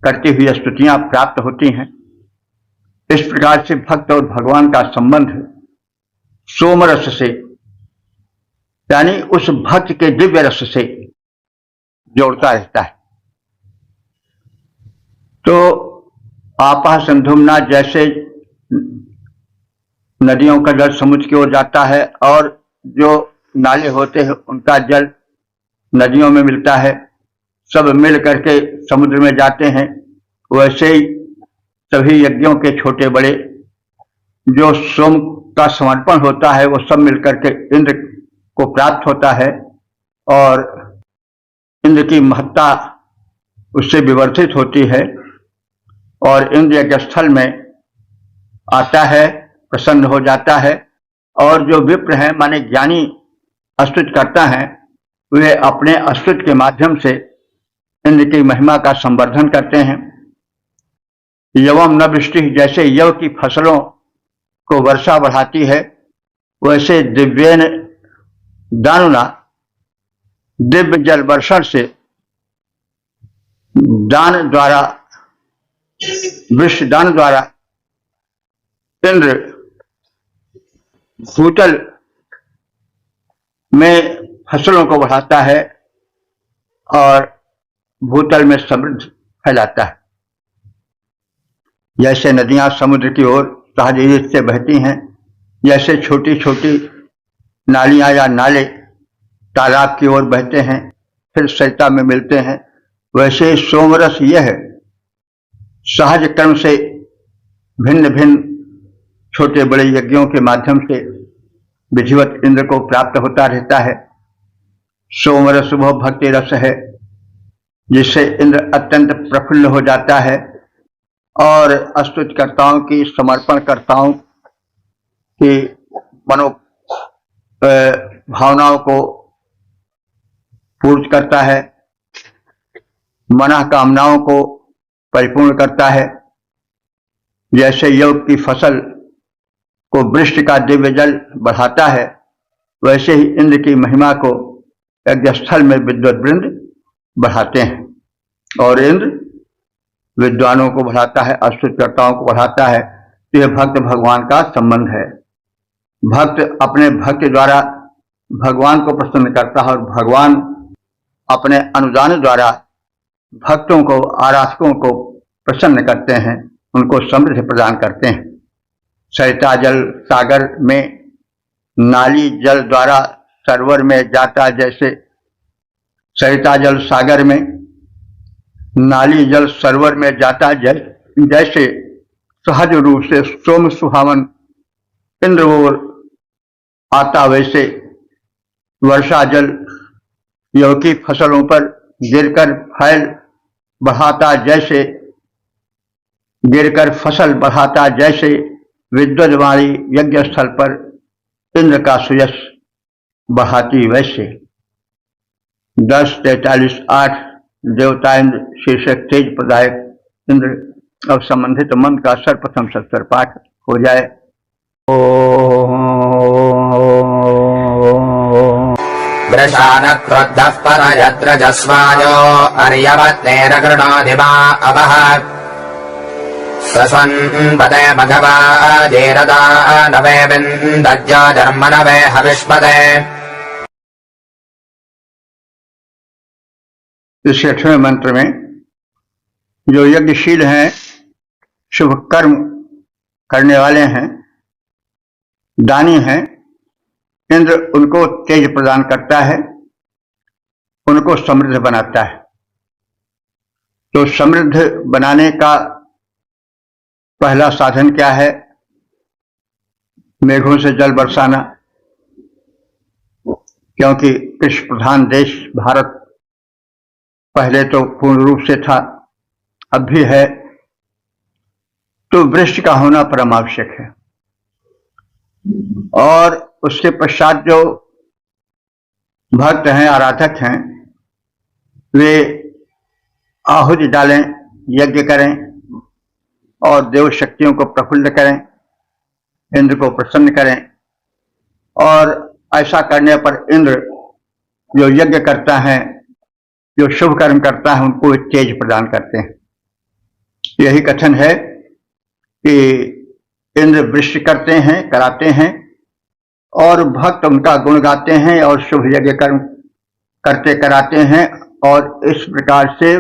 करती हुई स्तुतियां प्राप्त होती हैं। इस प्रकार से भक्त और भगवान का संबंध सोमरस से, यानी उस भक्त के दिव्य रस से जोड़ता रहता है। तो आपा सिंधुमना, जैसे नदियों का जल समुद्र की ओर जाता है और जो नाले होते हैं उनका जल नदियों में मिलता है, सब मिल करके समुद्र में जाते हैं, वैसे ही सभी यज्ञों के छोटे बड़े जो सोम का समर्पण होता है वो सब मिलकर के इंद्र को प्राप्त होता है और इंद्र की महत्ता उससे विवर्धित होती है और इंद्र यज्ञ स्थल में आता है, प्रसन्न हो जाता है। और जो विप्र हैं माने ज्ञानी स्तुति करता है, वे अपने स्तुति के माध्यम से इंद्र की महिमा का संवर्धन करते हैं। यवम न वृष्टि, जैसे यव की फसलों को वर्षा बढ़ाती है, वैसे दिव्येन दानुना, दिव्य जल वर्षण से, दान द्वारा, वृक्ष दान द्वारा इंद्र भूतल में फसलों को बढ़ाता है और भूतल में समृद्धि फैलाता है। जैसे नदियां समुद्र की ओर सहज से बहती हैं, जैसे छोटी छोटी नालियां या नाले तालाब की ओर बहते हैं फिर सरिता में मिलते हैं, वैसे सोमरस यह सहज क्रम से भिन्न भिन्न छोटे बड़े यज्ञों के माध्यम से विधिवत इंद्र को प्राप्त होता रहता है। सोमरस वह भक्ति रस है जिससे इंद्र अत्यंत प्रफुल्ल हो जाता है और स्तुतिकर्ताओं की, समर्पणकर्ताओं की मनो भावनाओं को पूर्ण करता है, मना कामनाओं को परिपूर्ण करता है। जैसे योग की फसल को वृष्टि का दिव्य जल बढ़ाता है, वैसे ही इंद्र की महिमा को यज्ञ स्थल में विद्वत वृंद बढ़ाते हैं और इंद्र विद्वानों को बढ़ाता है, अस्तुतकर्ताओं को बढ़ाता है। तो यह भक्त भगवान का संबंध है। भक्त अपने भक्त द्वारा भगवान को प्रसन्न करता है और भगवान अपने अनुदान द्वारा भक्तों को, आराधकों को प्रसन्न करते हैं, उनको समृद्धि प्रदान करते हैं। सरिता जल सागर में नाली जल द्वारा सरोवर में जाता है, जैसे सरिता जल सागर में नाली जल सरोवर में जाता है, जैसे सहज रूप से सोम सुहावन इंद्र ओर आता, वैसे वर्षा जल योगी फसलों पर गिरकर फल बढ़ाता, जैसे गिरकर फसल बढ़ाता, जैसे विद्युत वाणी यज्ञ स्थल पर इंद्र का सुयश बढ़ाती, वैसे 10:43:8 देवता इंद्र शीर्षक तेज प्रदायक इंद्र। अब संबंधित मंत्र का सर्वप्रथम सत्तर पाठ हो जाए। वृषान क्रुद्धः परयत्र जस्वायो अर्यवत्नेरकृणोधिमा अवहत् सस्वन्पदे मघवाजेरदा नवे बिन्दज्यो जन्मनवे हविष्पदे। इस 6वें मंत्र में जो यज्ञशील हैं, शुभ कर्म करने वाले हैं, दानी हैं, इंद्र उनको तेज प्रदान करता है, उनको समृद्ध बनाता है। तो समृद्ध बनाने का पहला साधन क्या है? मेघों से जल बरसाना। क्योंकि कृषि प्रधान देश भारत पहले तो पूर्ण रूप से था, अब भी है, तो वृष्टि का होना परम आवश्यक है। और उसके पश्चात जो भक्त हैं, आराधक हैं, वे आहुति डालें, यज्ञ करें और देव शक्तियों को प्रफुल्ल करें, इंद्र को प्रसन्न करें। और ऐसा करने पर इंद्र जो यज्ञ करता है, जो शुभ कर्म करता है, उनको तेज प्रदान करते हैं। यही कथन है कि इंद्र वृष्टि करते हैं, कराते हैं, और भक्त उनका गुण गाते हैं और शुभ यज्ञ कर्म करते कराते हैं। और इस प्रकार से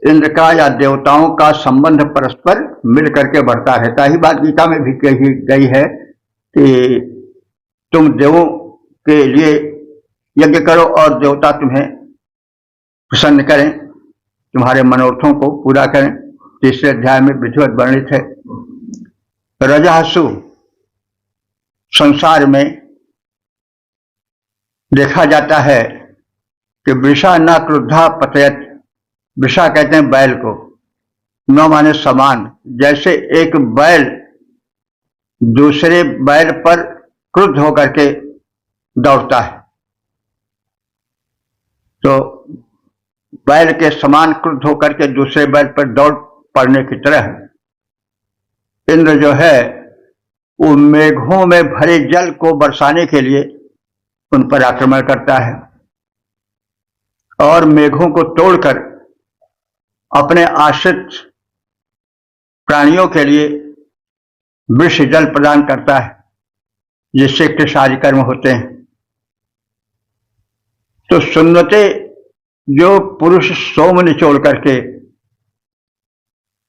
इंद्र का या देवताओं का संबंध परस्पर मिल करके बढ़ता रहता है। ही बात गीता में भी कही गई है कि तुम देवों के लिए यज्ञ करो और देवता तुम्हें प्रसन्न करें, तुम्हारे मनोरथों को पूरा करें। 3 अध्याय में विधिवत वर्णित है। रजहसु संसार में देखा जाता है कि वृषा न क्रुद्धा पतयत। वृषा कहते हैं बैल को, न माने समान। जैसे एक बैल दूसरे बैल पर क्रुद्ध होकर के दौड़ता है, तो बैल के समान क्रुद्ध होकर के दूसरे बैल पर दौड़ पड़ने की तरह इंद्र जो है वो मेघों में भरे जल को बरसाने के लिए उन पर आक्रमण करता है और मेघों को तोड़कर अपने आश्रित प्राणियों के लिए वृक्ष जल प्रदान करता है, जिससे कृषि आदि कर्म होते हैं। तो सुन्नते जो पुरुष सोम निचोड़ करके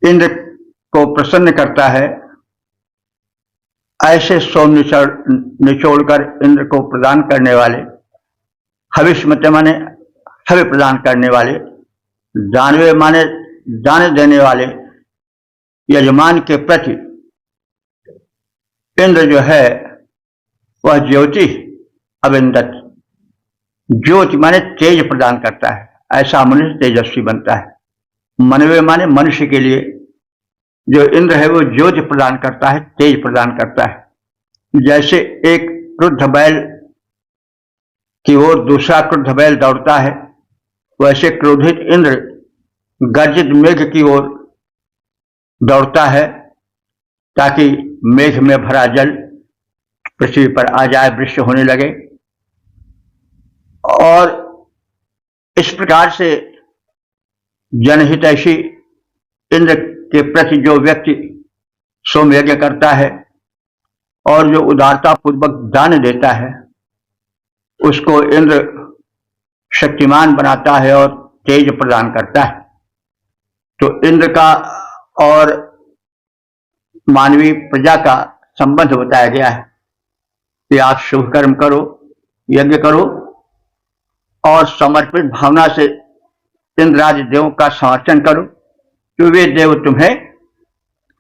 इंद्र को प्रसन्न करता है, ऐसे सोम निचोड़कर इंद्र को प्रदान करने वाले, हविष्मते माने हवि प्रदान करने वाले, जानवे माने जान देने वाले यजमान के प्रति इंद्र जो है वह ज्योति अविंदत, ज्योति माने तेज प्रदान करता है। ऐसा मनुष्य तेजस्वी बनता है। मनवे माने मनुष्य के लिए जो इंद्र है वो ज्योति प्रदान करता है, तेज प्रदान करता है। जैसे एक क्रुद्ध बैल की ओर दूसरा क्रुद्ध बैल दौड़ता है, वैसे क्रोधित इंद्र गर्जित मेघ की ओर दौड़ता है ताकि मेघ में भरा जल पृथ्वी पर आ जाए, वृष्टि होने लगे। और इस प्रकार से जनहितैषी इंद्र के प्रति जो व्यक्ति सोम यज्ञ करता है और जो उदारता पूर्वक दान देता है, उसको इंद्र शक्तिमान बनाता है और तेज प्रदान करता है। तो इंद्र का और मानवीय प्रजा का संबंध बताया गया है कि आप शुभ कर्म करो, यज्ञ करो और समर्पित भावना से इंद्रादि देवों का समर्थन करो, तो वे देव तुम्हें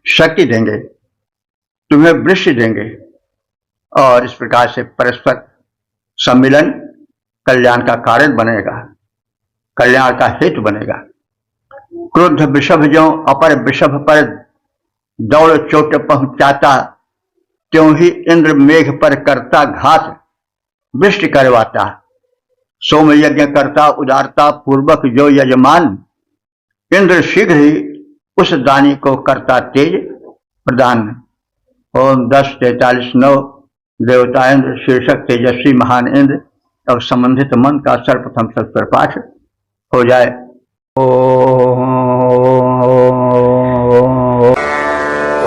शक्ति देंगे, तुम्हें वृष्टि देंगे और इस प्रकार से परस्पर सम्मिलन कल्याण का कारण बनेगा, कल्याण का हेतु बनेगा। क्रोध वृषभ ज्यों अपर वृषभ पर दौड़ चोट पहुंचाता, त्यों ही इंद्र मेघ पर करता घात, वृष्टि करवाता। सोम यज्ञ करता उदारता पूर्वक जो यजमान, इंद्र शीघ्र ही उस दानी को करता तेज प्रदान। ओम 10:43:9 देवता इंद्र शीर्षक तेजस्वी महान इंद्र। अब संबंधित मन का सर्वप्रथम सत्तर पाठ हो जाए।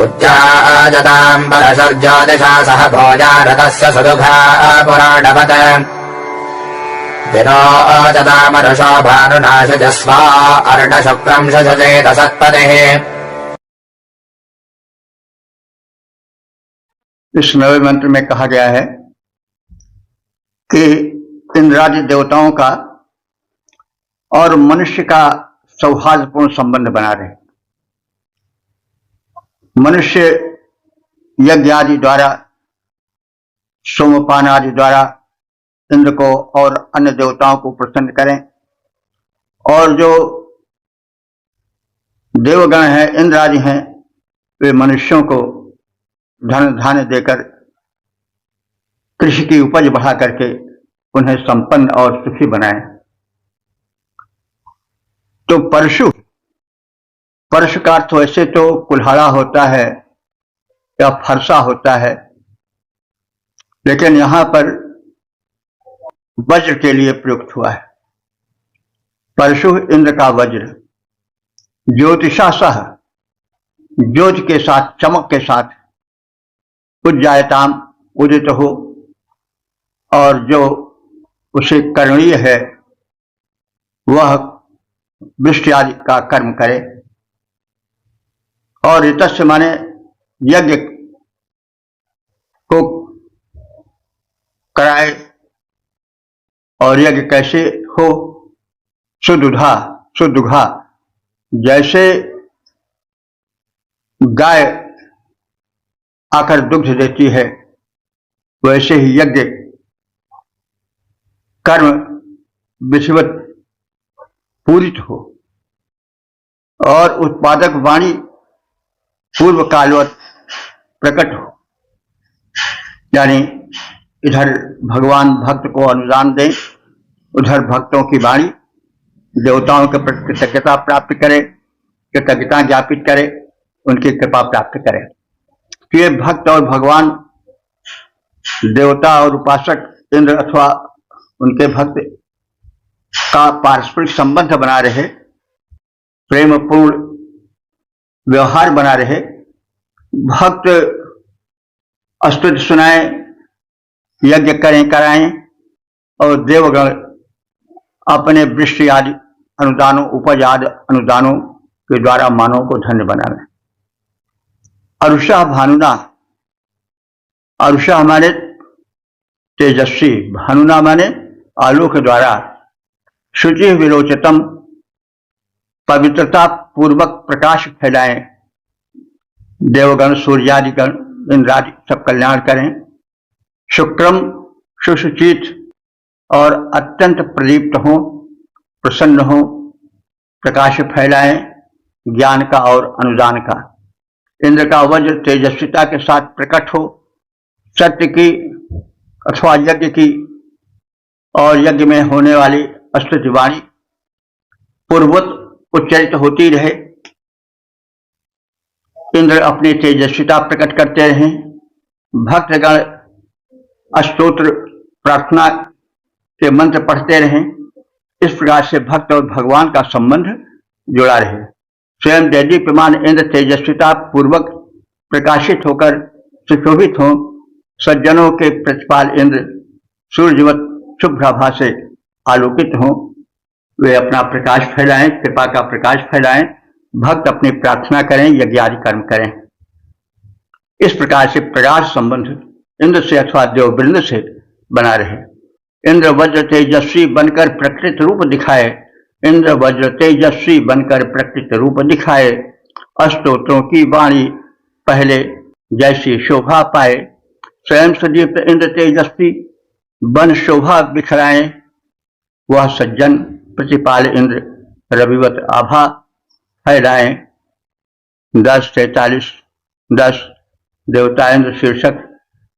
उच्चाजताम्बरसर्जोदिशा सह भोजारथस्य सुदुघा पुराणवत् विनोजतामरुषो भानुनाशजस्वा अर्णशुक्रं शशचेत सत्पदेः। इस नवे मंत्र में कहा गया है कि इंद्रादि देवताओं का और मनुष्य का सौहार्दपूर्ण संबंध बना रहे। मनुष्य यज्ञ आदि द्वारा, सोमपान आदि द्वारा इंद्र को और अन्य देवताओं को प्रसन्न करें और जो देवगण हैं, इंद्र आदि हैं, वे मनुष्यों को धन धान्य देकर कृषि की उपज बढ़ा करके उन्हें संपन्न और सुखी बनाएं। तो परशु का अर्थ वैसे तो कुल्हाड़ा होता है या फरसा होता है, लेकिन यहां पर वज्र के लिए प्रयुक्त हुआ है। परशु इंद्र का वज्र, ज्योतिषा सह, ज्योति के साथ, चमक के साथ, उज्जायताम, उदित हो, और जो उसे करणीय है वह वृष्टि आदि का कर्म करे। और ऋतस्य माने यज्ञ को कराए, और यज्ञ कैसे हो? सुदुघा, जैसे गाय आकर दुग्ध देती है, वैसे ही यज्ञ कर्म विधिवत पूरित हो और उत्पादक वाणी पूर्व कालवत प्रकट हो। यानी इधर भगवान भक्त को अनुदान दें, उधर भक्तों की वाणी देवताओं के प्रति कृतज्ञता प्राप्त करे, कृतज्ञता ज्ञापित करे, उनकी कृपा प्राप्त करे। तो ये भक्त और भगवान, देवता और उपासक इंद्र अथवा उनके भक्त का पारस्परिक संबंध बना रहे, प्रेमपूर्ण व्यवहार बना रहे। भक्त स्तुति सुनाए, यज्ञ करें, कराएं, और देवगण अपने वृष्टि आदि अनुदानों, उपज आदि अनुदानों के द्वारा मानव को धन्य बनावे। अरुषा भानुना, अरुषा माने तेजस्वी, भानुना माने आलोक द्वारा, शुचि विलोचितम, पवित्रता पूर्वक प्रकाश फैलाएं। देवगण, सूर्यादिगण, इंद्रादि सब कल्याण करें। शुक्रम, सुसुचित और अत्यंत प्रदीप्त हो, प्रसन्न हो, प्रकाश फैलाएं ज्ञान का और अनुदान का। इंद्र का वज्र तेजस्विता के साथ प्रकट हो, सत्य की अथवा यज्ञ की और यज्ञ में होने वाली स्तुति वाणी पूर्ववत उच्चरित होती रहे। इंद्र अपनी तेजस्विता प्रकट करते रहें। भक्तगण स्तोत्र प्रार्थना के मंत्र पढ़ते रहें। इस प्रकार से भक्त और भगवान का संबंध जुड़ा रहे। स्वयं दैदीप्यमान इंद्र तेजस्विता पूर्वक प्रकाशित होकर सुशोभित हों। सज्जनों के प्रतिपाल इंद्र सूर्यवत शुभ्राभा से आलोकित हों। वे अपना प्रकाश फैलाएं, कृपा का प्रकाश फैलाएं। भक्त अपनी प्रार्थना करें, यज्ञ आदि कर्म करें। इस प्रकार से प्रगाढ़ संबंध इंद्र से अथवा देववृंद से बना रहे। इंद्र वज्र तेजस्वी बनकर प्रकृत रूप दिखाए। इंद्र वज्र तेजस्वी बनकर प्रकृत रूप दिखाए। अष्टोत्रों की वाणी पहले जैसी शोभा पाए। स्वयं सुदीप्त इंद्र तेजस्वी बन शोभा बिखराए। वह सज्जन प्रतिपाल इंद्र रविवत आभा फैलाए। 10:43 देवता इंद्र शीर्षक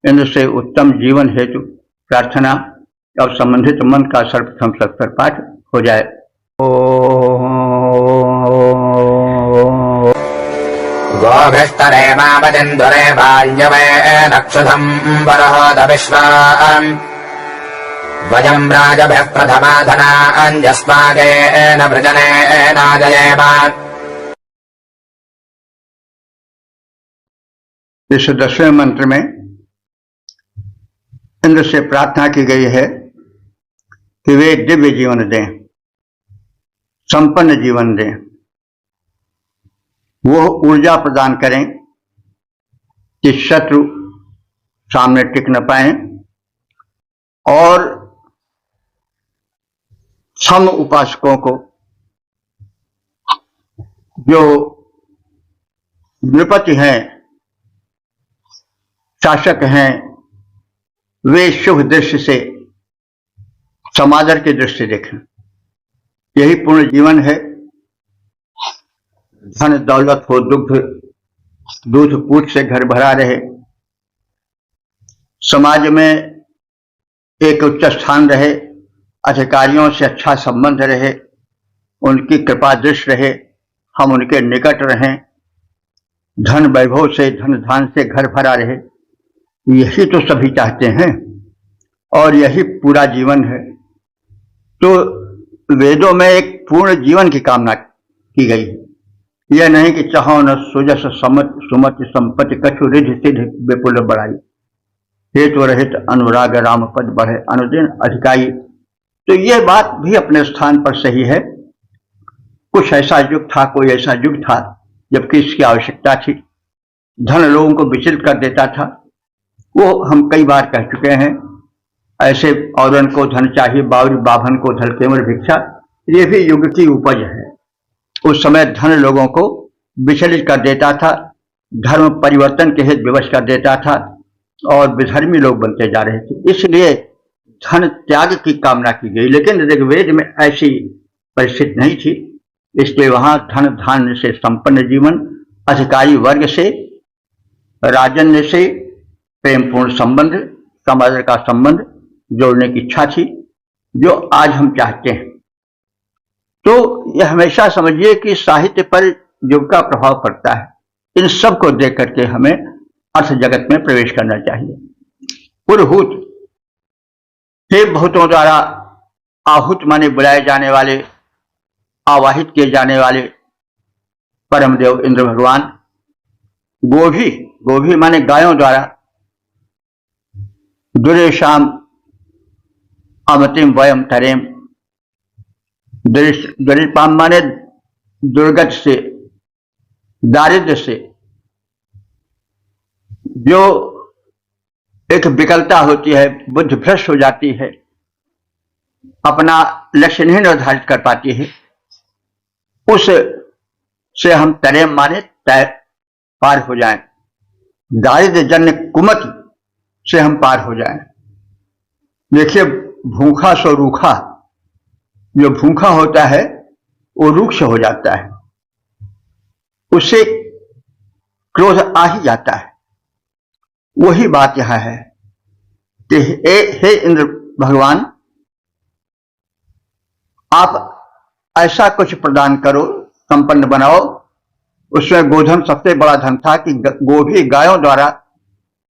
इंद्र से उत्तम जीवन हेतु प्रार्थना और संबंधित मन का सर्वप्रथम सत्तर पाठ हो जाए। गोभिस्तरे मापतिन्दुरे बाल्यवे नक्षुधम् वरहोद विश्वान् वयम् राजभ्यः प्रथमा धनाञ्जस्माकेन वृजनेनाजयेम। इस 10वें मंत्र में इंद्र से प्रार्थना की गई है कि वे दिव्य जीवन दें, संपन्न जीवन दें। वो ऊर्जा प्रदान करें कि शत्रु सामने टिक न पाए और सम उपासकों को, जो नृपति हैं, शासक हैं, वे शुभ दृष्टि से, समादर की दृष्टि देखें। यही पूर्ण जीवन है। धन दौलत हो, दूध पूत से घर भरा रहे, समाज में एक उच्च स्थान रहे, अधिकारियों से अच्छा संबंध रहे, उनकी कृपा दृष्टि रहे, हम उनके निकट रहें, धन वैभव से, धन धान से घर भरा रहे। यही तो सभी चाहते हैं और यही पूरा जीवन है। तो वेदों में एक पूर्ण जीवन की कामना की गई है। यह नहीं कि चाहो न सुजस सुमति संपत्ति कछु रिधि सिद्धि विपुल बढ़ाई, हेतु रहित अनुराग राम पद बढ़े अनुदिन अधिकाई। तो यह बात भी अपने स्थान पर सही है। कुछ ऐसा युग था, कोई ऐसा युग था जबकि इसकी आवश्यकता थी। धन लोगों को विचलित कर देता था। वो हम कई बार कह चुके हैं। ऐसे औरन को धन चाहिए, बावरी बाभन को धल केवल भिक्षा। ये भी युग की उपज है। उस समय धन लोगों को विचलित कर देता था, धर्म परिवर्तन के हेतु विवश कर देता था और विधर्मी लोग बनते जा रहे थे। इसलिए धन त्याग की कामना की गई, लेकिन ऋग्वेद में ऐसी परिस्थिति नहीं थी। इसलिए वहां धन धान्य से संपन्न जीवन, अधिकारी वर्ग से, राजन्य से प्रेमपूर्ण संबंध, समाज का संबंध जोड़ने की इच्छा थी, जो आज हम चाहते हैं। तो यह हमेशा समझिए कि साहित्य पर युग का प्रभाव पड़ता है। इन सब को देख करके हमें अर्थ जगत में प्रवेश करना चाहिए। पुरहूत, हे बहुतों द्वारा आहूत माने बुलाए जाने वाले, आवाहित किए जाने वाले परमदेव इंद्र भगवान। गोभी, गोभी माने गायों द्वारा। दुरेशाम अमतिम वयम तरेम। दुरिपाम माने दुर्गत से, दारिद्र से, जो एक विकलता होती है, बुद्धि भ्रष्ट हो जाती है, अपना लक्ष्य नहीं निर्धारित कर पाती है, उस से हम तरेम माने तय पार हो जाएं। दारिद्र जन्य कुमति से हम पार हो जाएं। देखिए, भूखा सो रूखा। जो भूखा होता है वो रूक्ष हो जाता है, उससे क्रोध आ ही जाता है। वही बात यहां है कि हे इंद्र भगवान, आप ऐसा कुछ प्रदान करो, संपन्न बनाओ। उसमें गोधन सबसे बड़ा धन था कि गोभी गायों द्वारा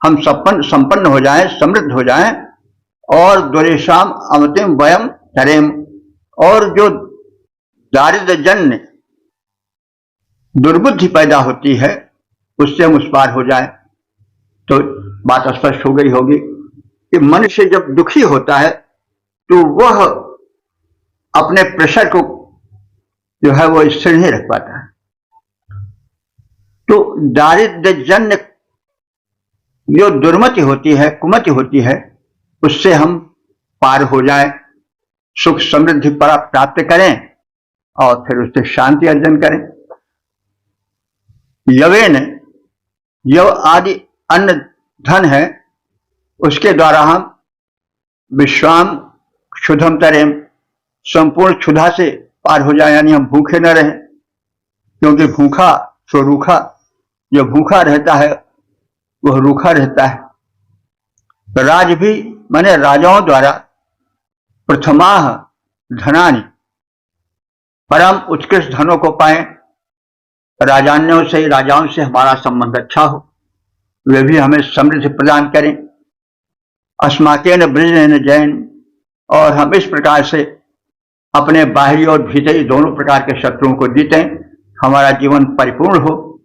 हम संपन्न हो जाएं, समृद्ध हो जाएं। और दुरेशाम अमतिम वयम तरेम, और जो दारिद्र्य जन्य दुर्बुद्धि पैदा होती है उससे हम उस पार हो जाए। तो बात स्पष्ट हो गई होगी कि मनुष्य जब दुखी होता है तो वह अपने प्रेशर को जो है वो स्थिर नहीं रख पाता है। तो दारिद्र्य जन्य जो दुर्मति होती है, कुमति होती है, उससे हम पार हो जाएं, सुख समृद्धि प्राप्त करें और फिर उससे शांति अर्जन करें। यवेन यव आदि अन्न धन है, उसके द्वारा हम विश्वाम क्षुधम तरेम, संपूर्ण क्षुधा से पार हो जाए, यानी हम भूखे न रहें। क्योंकि भूखा सो रूखा, जो भूखा रहता है वह रूखा रहता है। तो राज भी माने राजाओं द्वारा प्रथमाह धनानि, परम उत्कृष्ट धनों को पाएं, राजाओं से हमारा संबंध अच्छा हो, वे भी हमें समृद्धि प्रदान करें। अस्माकेन ब्रजेन जैन, और हम इस प्रकार से अपने बाहरी और भीतरी दोनों प्रकार के शत्रुओं को जीतें, हमारा जीवन परिपूर्ण हो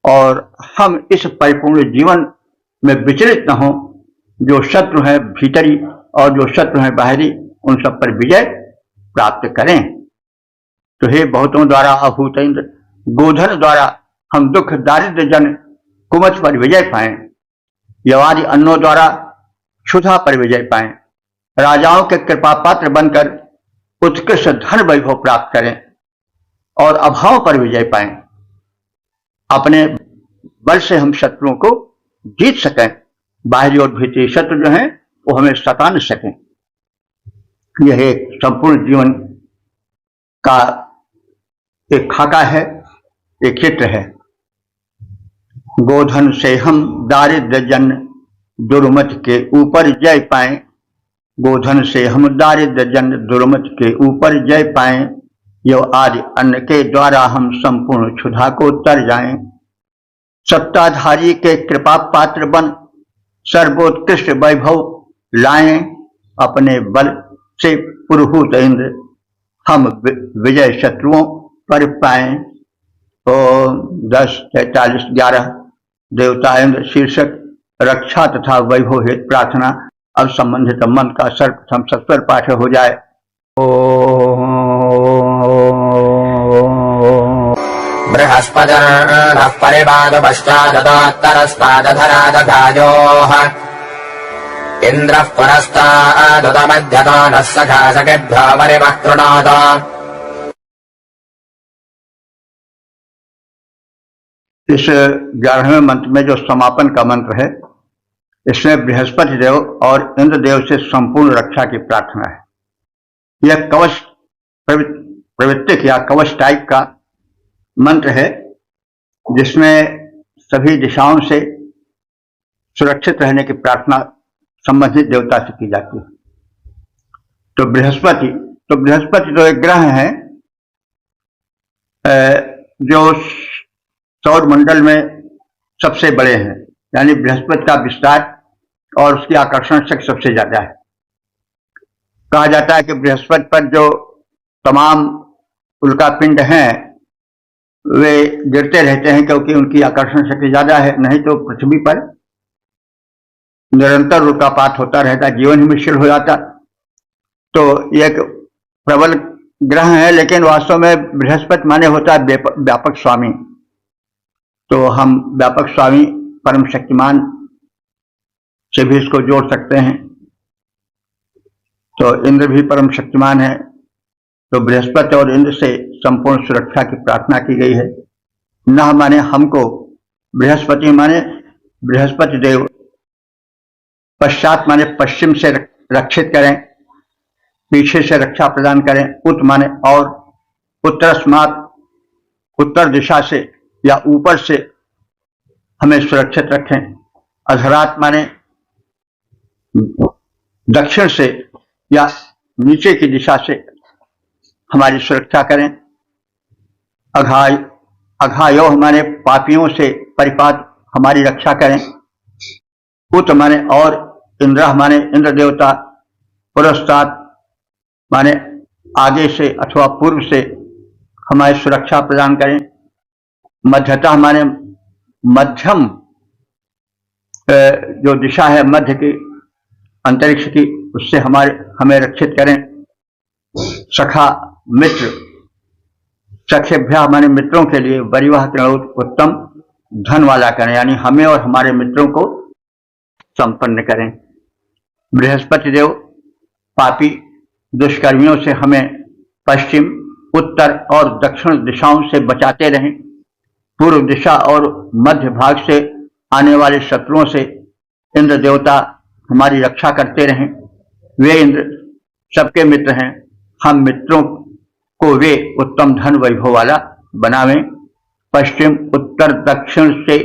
और हम इस परिपूर्ण जीवन में विचलित न हो। जो शत्रु है भीतरी और जो शत्रु है बाहरी, उन सब पर विजय प्राप्त करें। तो हे बहुतों द्वारा अभूत इंद्र, गोधन द्वारा हम दुख दारिद्र्य जन कुमत पर विजय पाएं, यवादि अन्नों द्वारा क्षुधा पर विजय पाएं, राजाओं के कृपा पात्र बनकर उत्कृष्ट धन वैभव प्राप्त करें और अभाव पर विजय पाएं। अपने बल से हम शत्रुओं को जीत सकें, बाहरी और भीतरी शत्रु जो हैं वो हमें सता न सकें। यह एक संपूर्ण जीवन का एक खाका है, एक चित्र है। गोधन से हम दारिद्र्य जन दुर्मत के ऊपर जय पाएं, गोधन से हम दारिद्र्य जन दुर्मत के ऊपर जय पाएं, यो आदि अन्न के द्वारा हम संपूर्ण क्षुधा को तर जाएं। सत्ताधारी के कृपा पात्र बन सर्वोत्कृष्ट वैभव लाएं, अपने बल से पुरुहूत इंद्र हम विजय शत्रुओं पर पाएं। ओम 10:43-11 देवता इंद्र शीर्षक रक्षा तथा वैभव हेतु प्रार्थना। अब संबंधित मंत्र का सर्वप्रथम सत्वर पाठ हो जाए। बृहस्पतिर्नः परिपादपश्चादतोत्तरस्पादधरादधायोः इन्द्रः पुरस्तादुतमध्यतो नः सखा सखेभ्यो वरिमः कृणोत। इस 11वें मंत्र में जो समापन का मंत्र है, इसमें बृहस्पति देव और इंद्रदेव से संपूर्ण रक्षा की प्रार्थना है। यह कवच प्रवृत्तिक या कवच टाइप का मंत्र है, जिसमें सभी दिशाओं से सुरक्षित रहने की प्रार्थना संबंधित देवता से की जाती है। तो बृहस्पति तो एक ग्रह है जो सौर मंडल में सबसे बड़े हैं, यानी बृहस्पति का विस्तार और उसकी आकर्षण शक्ति सबसे ज्यादा है। कहा जाता है कि बृहस्पति पर जो तमाम उल्का पिंड हैं वे गिरते रहते हैं, क्योंकि उनकी आकर्षण शक्ति ज्यादा है। नहीं तो पृथ्वी पर निरंतर उल्कापात होता रहता, जीवन ही मुश्किल हो जाता। तो एक प्रबल ग्रह है, लेकिन वास्तव में बृहस्पति माने होता है व्यापक स्वामी। तो हम व्यापक स्वामी परम शक्तिमान से भी इसको जोड़ सकते हैं। तो इंद्र भी परम शक्तिमान है। तो बृहस्पति और इंद्र से संपूर्ण सुरक्षा की प्रार्थना की गई है। न माने हमको, बृहस्पति माने बृहस्पति देव, पश्चात माने पश्चिम से रक्षित करें, पीछे से रक्षा प्रदान करें, उत माने और, उत्तरस्मात् उत्तर दिशा से या ऊपर से हमें सुरक्षित रखें, अधरात माने दक्षिण से या नीचे की दिशा से हमारी सुरक्षा करें, अघायोह माने पापियों से परिपात हमारी रक्षा करें, उत माने और, इंद्र माने इंद्र देवता, पुरस्तात् माने आगे से अथवा पूर्व से हमारी सुरक्षा प्रदान करें, मध्यता हमारे मध्यम जो दिशा है मध्य की अंतरिक्ष की, उससे हमें रक्षित करें। सखा मित्र, सखेभ्य हमारे मित्रों के लिए वरिवाह उत्तम धन वाला करें, यानी हमें और हमारे मित्रों को संपन्न करें। बृहस्पति देव पापी दुष्कर्मियों से हमें पश्चिम, उत्तर और दक्षिण दिशाओं से बचाते रहें। पूर्व दिशा और मध्य भाग से आने वाले शत्रुओं से इंद्र देवता हमारी रक्षा करते रहें। वे इंद्र सबके मित्र हैं, हम मित्रों को वे उत्तम धन वैभव वाला बनावें। पश्चिम, उत्तर, दक्षिण से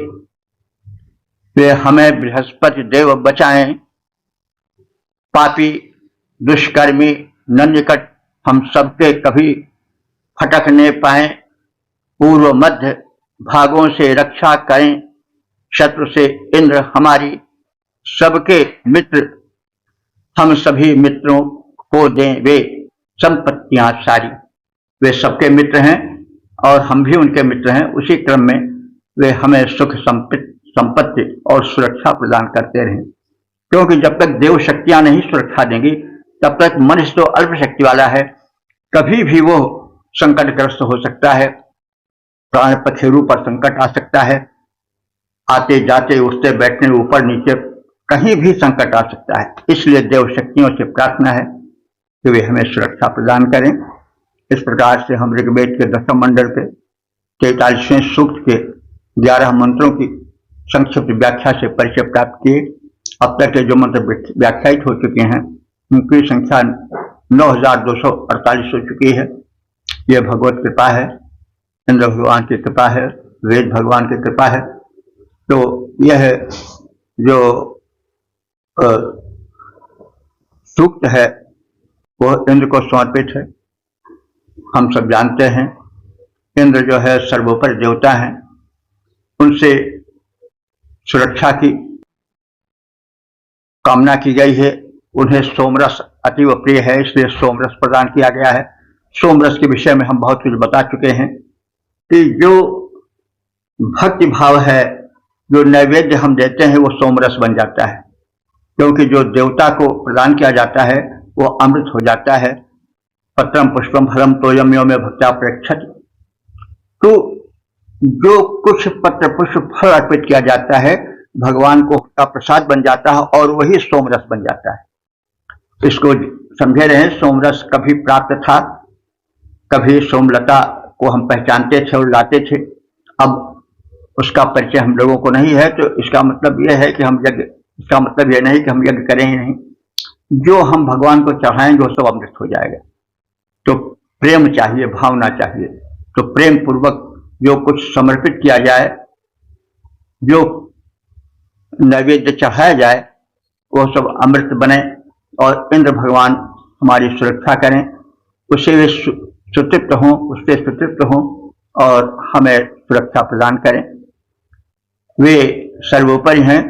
वे हमें बृहस्पति देव बचाएं। पापी दुष्कर्मी नन्यकट हम सबके कभी फटक न पाए। पूर्व मध्य भागों से रक्षा करें। शत्रु से इंद्र हमारी सबके मित्र, हम सभी मित्रों को दें वे संपत्तियां सारी। वे सबके मित्र हैं और हम भी उनके मित्र हैं। उसी क्रम में वे हमें सुख संपत्ति और सुरक्षा प्रदान करते रहें, क्योंकि जब तक देव शक्तियां नहीं सुरक्षा देंगी तब तक मनुष्य तो अल्प शक्ति वाला है, कभी भी वो संकटग्रस्त हो सकता है। प्राण पखेरु पर संकट आ सकता है, आते जाते उठते बैठने ऊपर नीचे कहीं भी संकट आ सकता है। इसलिए देव शक्तियों से प्रार्थना है कि वे हमें सुरक्षा प्रदान करें। इस प्रकार से हम ऋग्वेद के 10वें मंडल के 43वें सूक्त के 11 मंत्रों की संक्षिप्त व्याख्या से परिचय प्राप्त किए। अब तक के जो मंत्र व्याख्यायित हो चुके हैं उनकी संख्या 9248 हो चुकी है। यह भगवत कृपा है, इंद्र भगवान की कृपा है, वेद भगवान की कृपा है। तो यह जो सूक्त है वो इंद्र को समर्पित है। हम सब जानते हैं इंद्र जो है सर्वोपरि देवता हैं, उनसे सुरक्षा की कामना की गई है। उन्हें सोमरस अतीव प्रिय है, इसलिए सोमरस प्रदान किया गया है। सोमरस के विषय में हम बहुत कुछ बता चुके हैं कि जो भक्ति भाव है, जो नैवेद्य हम देते हैं वो सोमरस बन जाता है, क्योंकि जो देवता को प्रदान किया जाता है वो अमृत हो जाता है। पत्रम पुष्पम फलम तोयम यो में भक्त्या प्रेक्षति। तो जो कुछ पत्र पुष्प फल अर्पित किया जाता है भगवान को का प्रसाद बन जाता है और वही सोमरस बन जाता है। इसको समझे रहे। सोमरस कभी प्राप्त था, कभी सोमलता को हम पहचानते थे और लाते थे, अब उसका परिचय हम लोगों को नहीं है। तो इसका मतलब यह है कि हम यज्ञ, इसका मतलब यह नहीं कि हम यज्ञ करें ही नहीं, जो हम भगवान को चढ़ाएंगे वो सब अमृत हो जाएगा। तो प्रेम चाहिए, भावना चाहिए। तो प्रेम पूर्वक जो कुछ समर्पित किया जाए, जो नैवेद्य चढ़ाया जाए, वो सब अमृत बने और इंद्र भगवान हमारी सुरक्षा करें, उससे वे सुतृप्त हों, उससे सुतृप्त हों और हमें सुरक्षा प्रदान करें। वे सर्वोपरि हैं,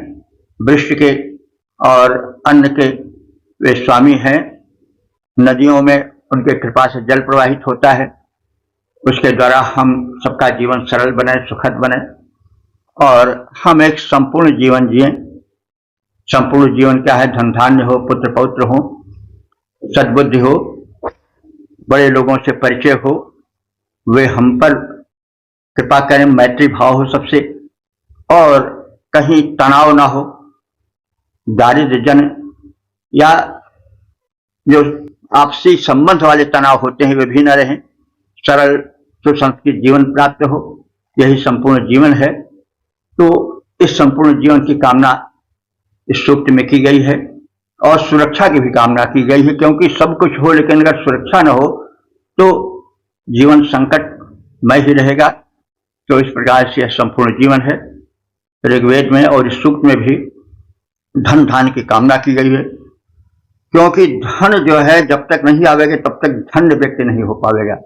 वृक्ष के और अन्न के वे स्वामी हैं। नदियों में उनके कृपा से जल प्रवाहित होता है, उसके द्वारा हम सबका जीवन सरल बने, सुखद बने और हम एक संपूर्ण जीवन जिए। संपूर्ण जीवन क्या है? धन धान्य हो, पुत्र पौत्र हो, सद्बुद्धि हो, बड़े लोगों से परिचय हो, वे हम पर कृपा करें, मैत्री भाव हो सबसे, और कहीं तनाव ना हो, दारिद्र्य जन या जो आपसी संबंध वाले तनाव होते हैं वे भी न रहें, सरल सुसंस्कृत जीवन प्राप्त हो, यही संपूर्ण जीवन है। तो इस संपूर्ण जीवन की कामना इस सूक्त में की गई है और सुरक्षा की भी कामना की गई है, क्योंकि सब कुछ हो लेकिन अगर सुरक्षा न हो तो जीवन संकटमय ही रहेगा। तो इस प्रकार से यह संपूर्ण जीवन है। ऋग्वेद में और इस सूक्त में भी धन धान्य की कामना की गई है, क्योंकि धन जो है जब तक नहीं आवेगा तब तक धन्य व्यक्ति नहीं हो पाएगा।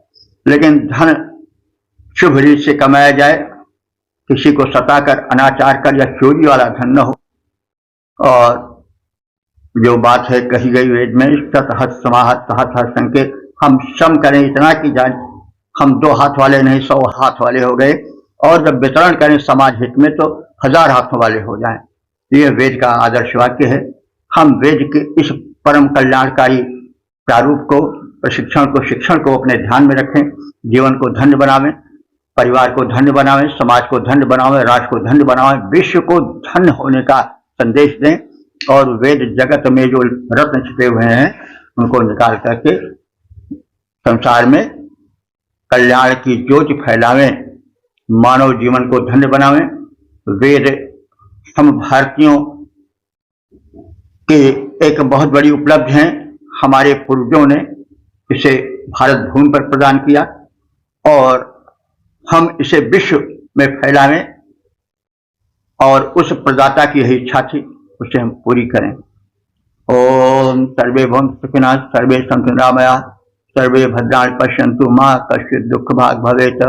लेकिन धन शुभ रीति से कमाया जाए, किसी को सताकर, अनाचार कर या चोरी वाला धन न हो। और जो बात है कही गई वेद में, सतहत समाहत सहत हर संकेत, हम श्रम करें इतना कि जान हम 2 हाथ वाले नहीं 100 हाथ वाले हो गए और जब वितरण करें समाज हित में तो 1000 हाथों वाले हो जाएं। ये वेद का आदर्श वाक्य है। हम वेद के इस परम कल्याणकारी प्रारूप को, प्रशिक्षण को, शिक्षण को अपने ध्यान में रखें, जीवन को धन्य बनावें, परिवार को धन्य बनावें, समाज को धन्य बनावें, राष्ट्र को धन्य बनावें, विश्व को धन्य होने का संदेश दें और वेद जगत में जो रत्न छिपे हुए हैं उनको निकाल करके संसार में कल्याण की ज्योति फैलावें, मानव जीवन को धन्य बनावें। वेद हम भारतीयों की एक बहुत बड़ी उपलब्धि है। हमारे पूर्वजों ने इसे भारत भूमि पर प्रदान किया और हम इसे विश्व में फैलावें और उस प्रदाता की यही इच्छा थी, उसे हम पूरी करें। ओम सर्वे भवन्तु सुखिनः, सर्वे सन्तु निरामयाः, सर्वे भद्राणि पश्यन्तु मा कश्चित् दुःखभाग् भवेत्।